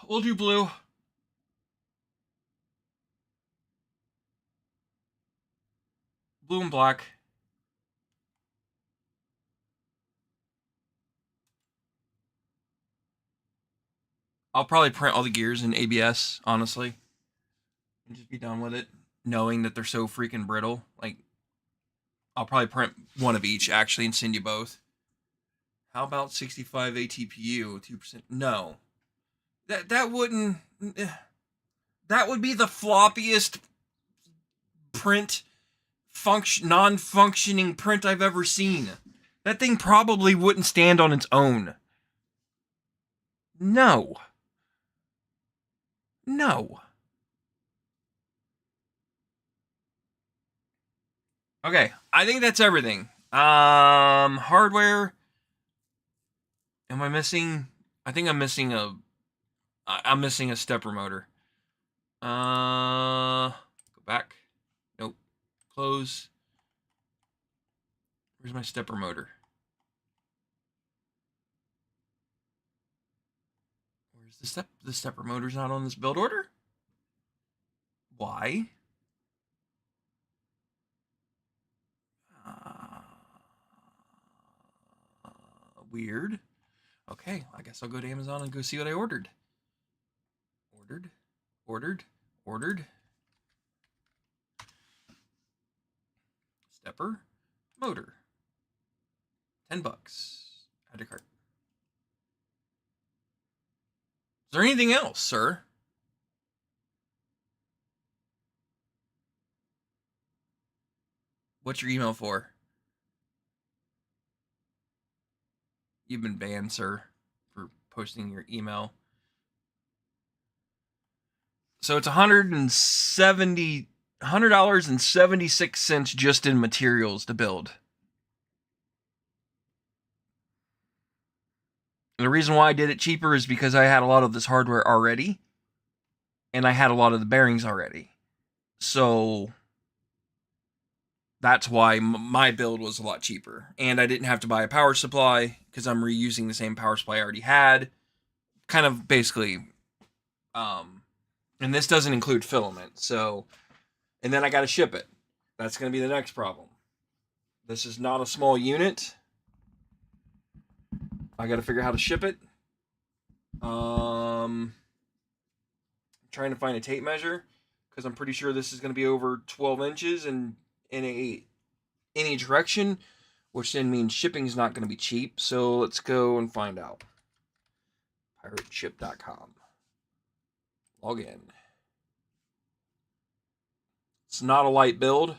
We'll do blue. Blue and black. I'll probably print all the gears in ABS, honestly, and just be done with it, knowing that they're so freaking brittle. Like, I'll probably print one of each, actually, and send you both. How about 65 ATPU, 2%? No. That wouldn't... That would be the floppiest print, non-functioning print I've ever seen. That thing probably wouldn't stand on its own. No. No. Okay, I think that's everything. Hardware. Am I missing? I think I'm missing a. I'm missing a stepper motor. Go back. Nope. Close. Where's my stepper motor? Where's the step? The stepper motor's not on this build order. Why? Weird. Okay, I guess I'll go to Amazon and go see what I ordered. Ordered. Stepper motor. $10. Add to cart. Is there anything else, sir? What's your email for? You've been banned, sir, for posting your email. So it's $100.76 just in materials to build. And the reason why I did it cheaper is because I had a lot of this hardware already, and I had a lot of the bearings already. So that's why my build was a lot cheaper. And I didn't have to buy a power supply because I'm reusing the same power supply I already had. Kind of basically, and this doesn't include filament. So, and then I got to ship it. That's going to be the next problem. This is not a small unit. I got to figure out how to ship it. Trying to find a tape measure because I'm pretty sure this is going to be over 12 inches and in any direction, which then means shipping is not going to be cheap. So let's go and find out. Pirateship.com. Log in. It's not a light build.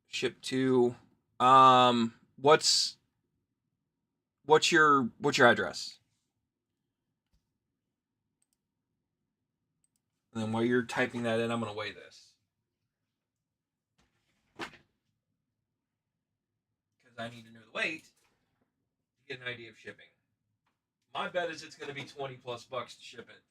Ship to. What's your address? And then while you're typing that in, I'm gonna weigh this because I need to know the weight to get an idea of shipping. My bet is it's gonna be $20+ to ship it.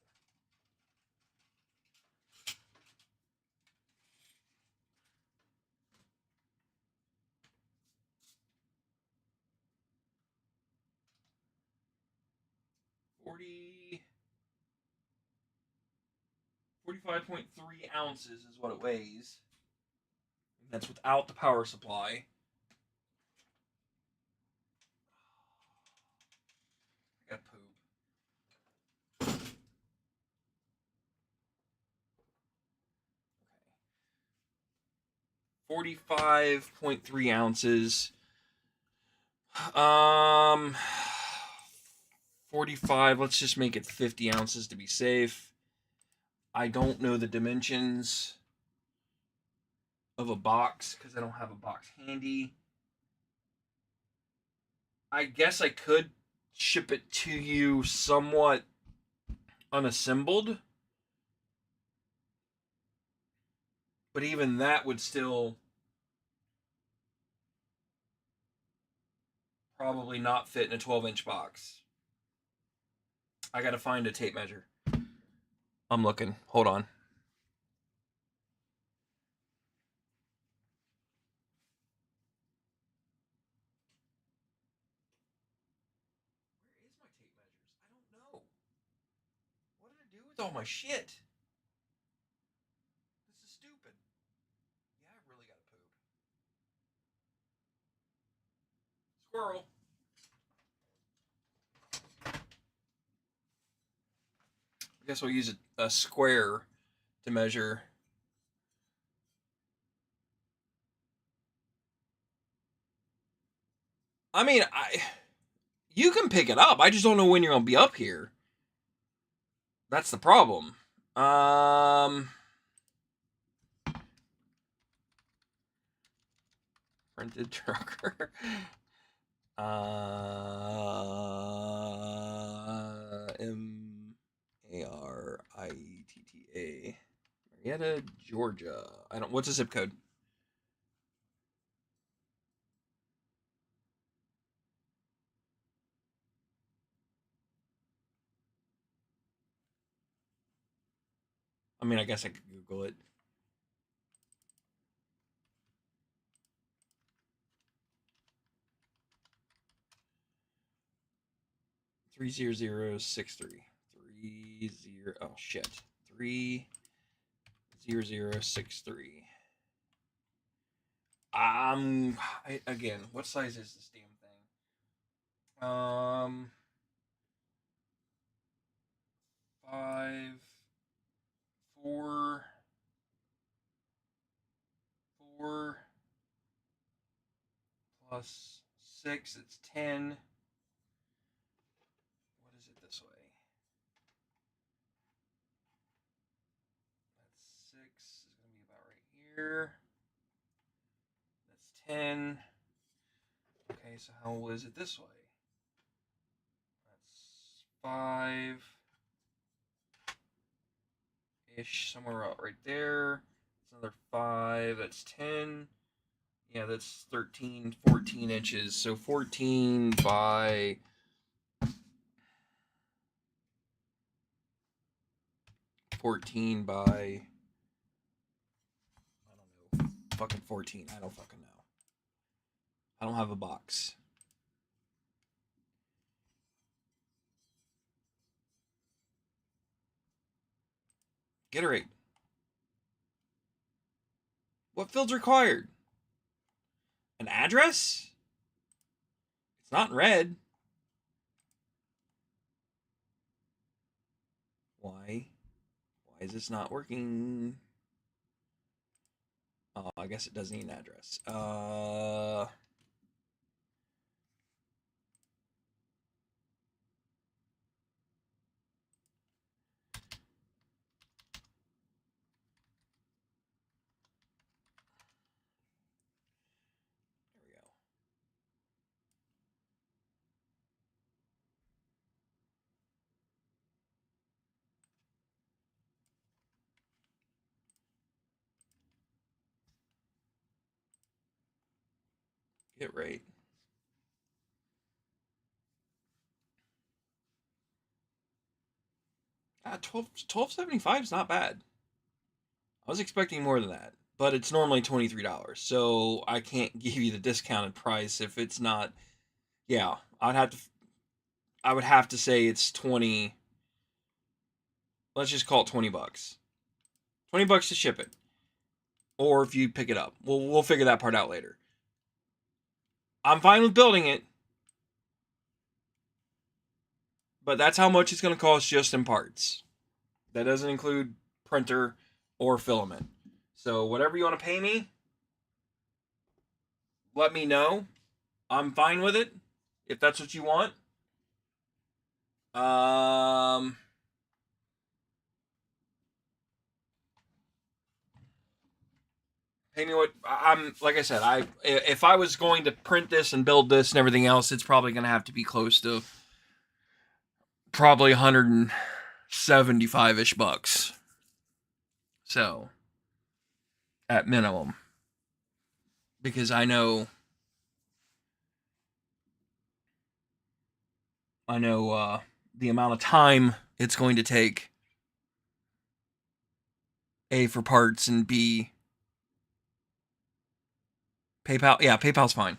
$45.3 ounces is what it weighs. And that's without the power supply. I got poop. 45.3 ounces. 45, let's just make it 50 ounces to be safe. I don't know the dimensions of a box because I don't have a box handy. I guess I could ship it to you somewhat unassembled. But even that would still probably not fit in a 12-inch box. I gotta find a tape measure. I'm looking. Hold on. Where is my tape measures? I don't know. What did I do with all my shit? squirrel. I guess we'll use a square to measure. I mean, you can pick it up. I just don't know when you're gonna be up here. That's the problem. Printed trucker. Marietta, Marietta, Georgia. I don't. What's the zip code? I mean, I guess I could Google it. Three zero zero six three. 30. Oh shit. 30063. Again, what size is this damn thing? 5, 4, 4 plus 6. It's 10. What is it this way? That's 6 is going to be about right here. That's 10. Okay, so how was it this way? That's 5 ish, somewhere out right there. That's another 5. That's 10. Yeah, that's 13, 14 inches. So 14 by 14 by, I don't know, fucking 14. I don't fucking know. I don't have a box. Gatorade. What field's required? An address? It's not in red. Why? Why is this not working? Oh, I guess it doesn't need an address. There we go. Get right. 12.75 is not bad. I was expecting more than that, but it's normally $23, so I can't give you the discounted price if it's not. Yeah, I would have to say it's 20. Let's just call it $20. $20 to ship it, or if you pick it up, we'll figure that part out later. I'm fine with building it, but that's how much it's going to cost just in parts. That doesn't include printer or filament. So whatever you want to pay me, let me know. I'm fine with it if that's what you want. Pay me what I'm. Like I said, if I was going to print this and build this and everything else, it's probably going to have to be close to probably 175-ish bucks. So at minimum, because I know the amount of time it's going to take. A, for parts, and B, PayPal. Yeah, PayPal's fine.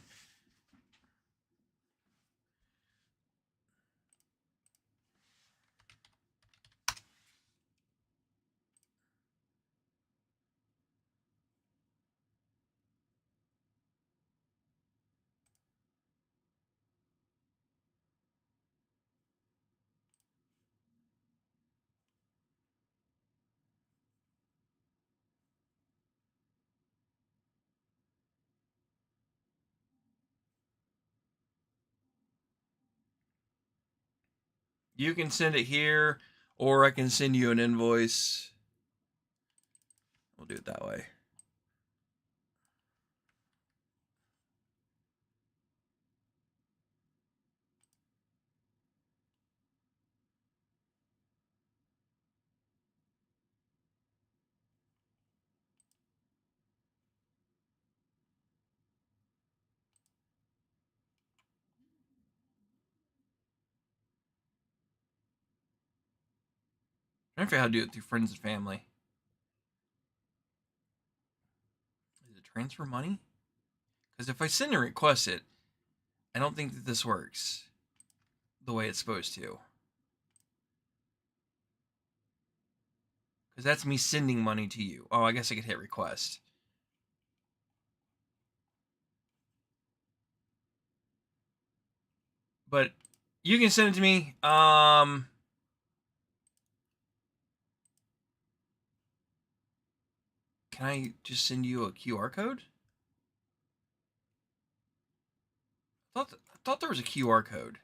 You can send it here, or I can send you an invoice. We'll do it that way. I don't figure out how to do it through friends and family. Is it transfer money? Because if I send and request it, I don't think that this works the way it's supposed to. Because that's me sending money to you. Oh, I guess I could hit request. But you can send it to me. Can I just send you a QR code? I thought there was a QR code.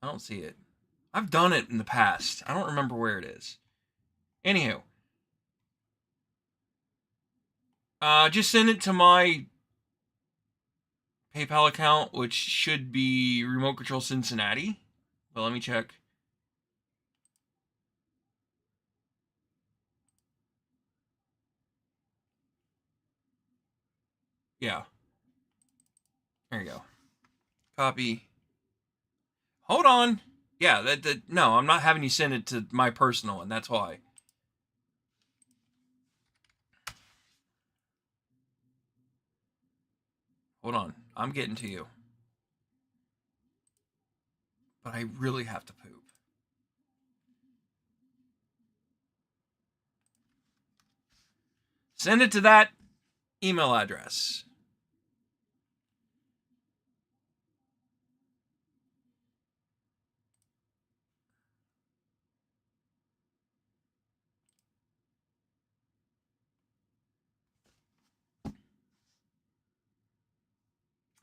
I don't see it. I've done it in the past. I don't remember where it is. Anywho, just send it to my PayPal account, which should be Remote Control Cincinnati. But let me check. Yeah. There you go. Copy. Hold on. Yeah, no, I'm not having you send it to my personal one. That's why. Hold on. I'm getting to you. But I really have to poop. Send it to that email address.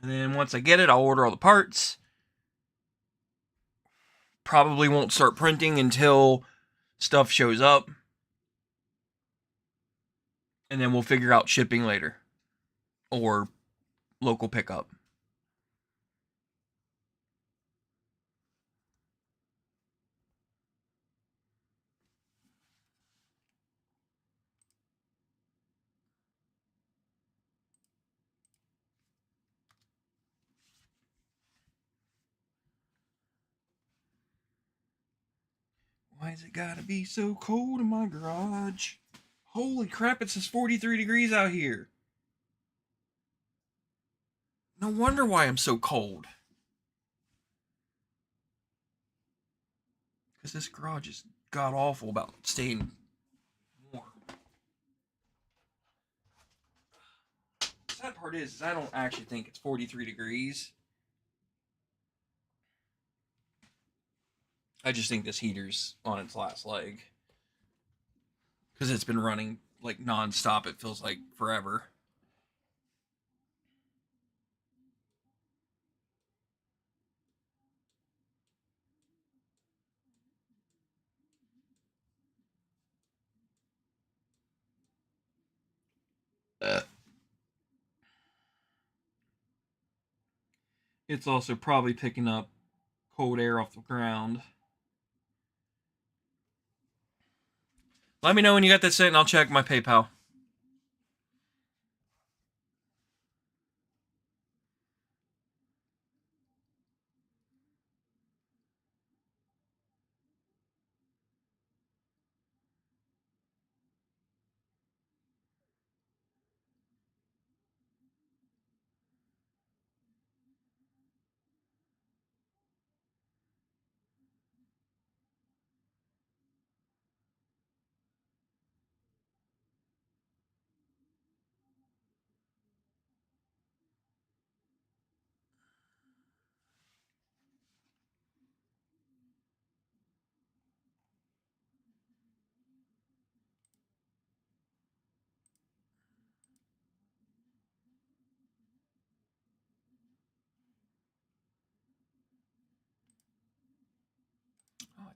And then once I get it, I'll order all the parts. Probably won't start printing until stuff shows up. And then we'll figure out shipping later. Or local pickup. Why's it gotta be so cold in my garage? Holy crap, it says 43 degrees out here. No wonder why I'm so cold. Because this garage is god awful about staying warm. The sad part is I don't actually think it's 43 degrees. I just think this heater's on its last leg. Because it's been running like non-stop, it feels like forever. It's also probably picking up cold air off the ground. Let me know when you got that sent and I'll check my PayPal.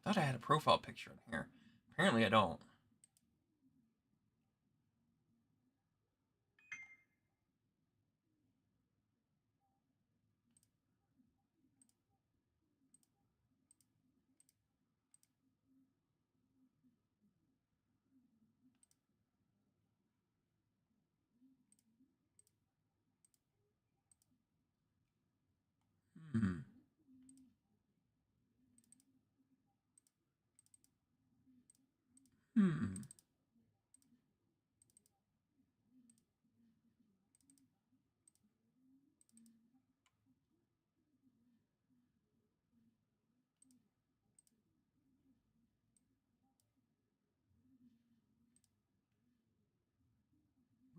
I thought I had a profile picture in here. Apparently I don't. Hmm. Hmm.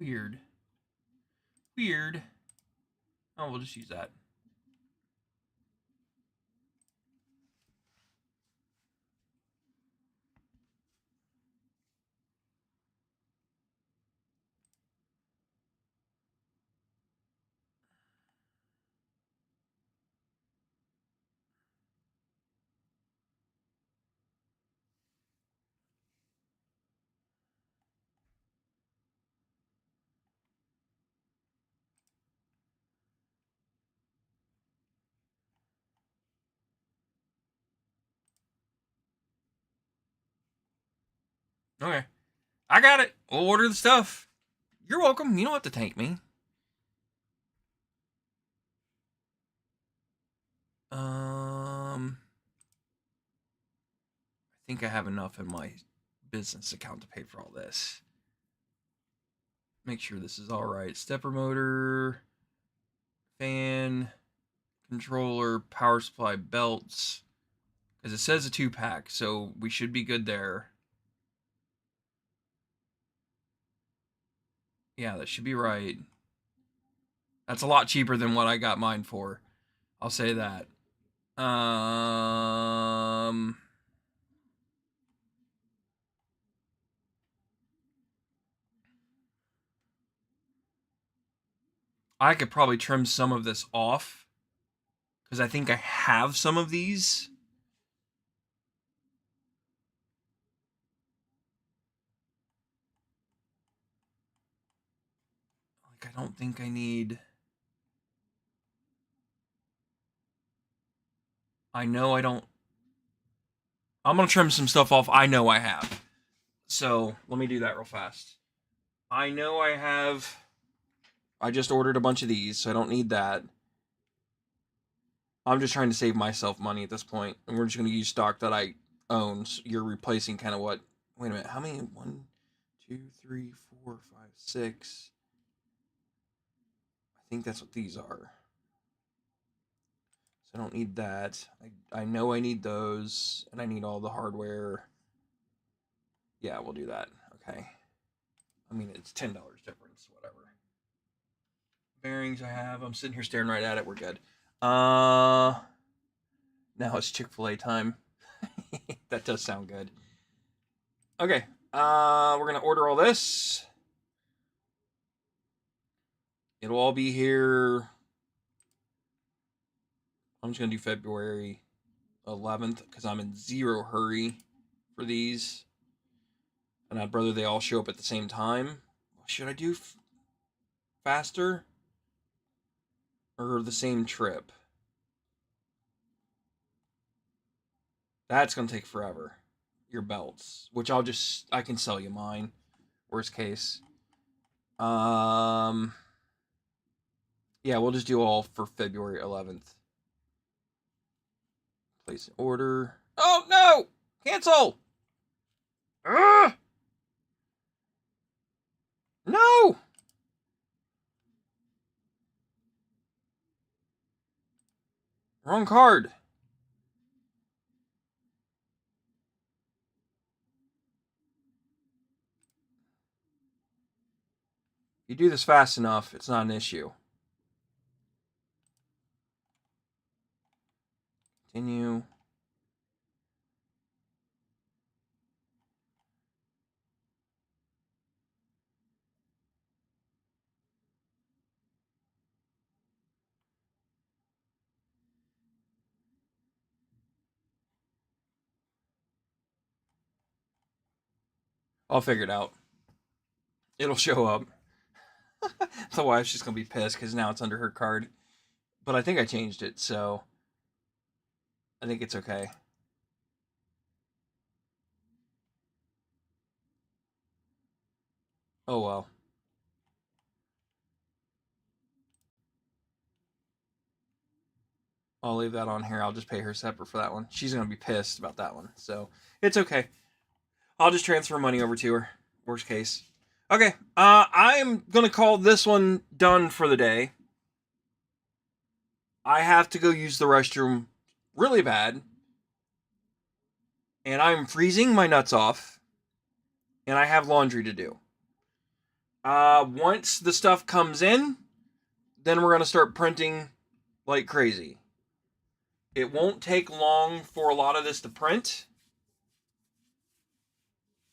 Weird. Weird. Oh, we'll just use that. Okay. I got it. We'll order the stuff. You're welcome. You don't have to thank me. I think I have enough in my business account to pay for all this. Make sure this is all right. Stepper motor, fan, controller, power supply, belts. Because it says a 2-pack, so we should be good there. Yeah, that should be right. That's a lot cheaper than what I got mine for. I'll say that. I could probably trim some of this off because I think I have some of these. Like, I don't think I need. I know I don't. I'm gonna trim some stuff off I know I have. So let me do that real fast. I know I have. I just ordered a bunch of these, so I don't need that. I'm just trying to save myself money at this point, and we're just gonna use stock that I own. So you're replacing kind of what? Wait a minute. How many? 1, 2, 3, 4, 5, 6. I think that's what these are. So I don't need that. I know I need those, and I need all the hardware. Yeah, we'll do that. Okay. I mean, it's $10 difference, whatever. Bearings I have. I'm sitting here staring right at it. We're good. Now it's Chick-fil-A time. That does sound good. Okay. We're gonna order all this. It'll all be here. I'm just gonna do February 11th because I'm in zero hurry for these, and I'd rather they all show up at the same time. Should I do faster or the same trip? That's gonna take forever. Your belts, which I can sell you mine. Worst case. Yeah, we'll just do all for February 11th. Place an order. Oh no! Cancel! Ugh! No! Wrong card. You do this fast enough, it's not an issue. Continue. I'll figure it out. It'll show up. The wife's just gonna be pissed because now it's under her card. But I think I changed it, so I think it's okay. Oh well. I'll leave that on here. I'll just pay her separate for that one. She's gonna be pissed about that one, so it's okay. I'll just transfer money over to her. Worst case. Okay. I'm gonna call this one done for the day. I have to go use the restroom really bad, and I'm freezing my nuts off, and I have laundry to do. Once the stuff comes in, then we're gonna start printing like crazy. It won't take long for a lot of this to print.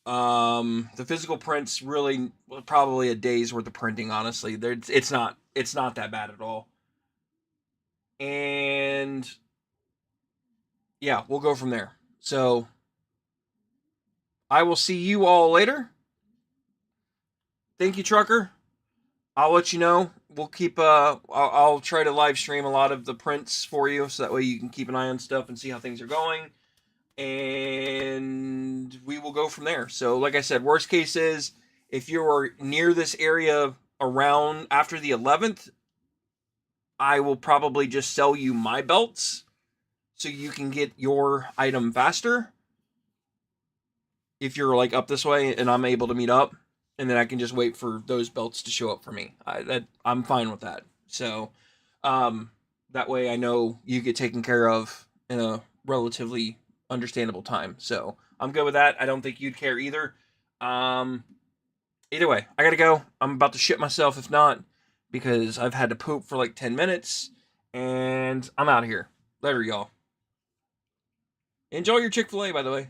The physical prints really probably a day's worth of printing. Honestly, it's not that bad at all. And yeah, we'll go from there. So I will see you all later. Thank you, trucker. I'll let you know. We'll keep. I'll try to live stream a lot of the prints for you, so that way you can keep an eye on stuff and see how things are going. And we will go from there. So, like I said, worst case is if you're near this area around after the 11th, I will probably just sell you my belts so you can get your item faster. If you're like up this way and I'm able to meet up, and then I can just wait for those belts to show up for me. I'm fine with that. So, that way I know you get taken care of in a relatively understandable time. So I'm good with that. I don't think you'd care either. Either way, I gotta go. I'm about to shit myself if not, because I've had to poop for like 10 minutes, and I'm out of here. Later, y'all. Enjoy your Chick-fil-A, by the way.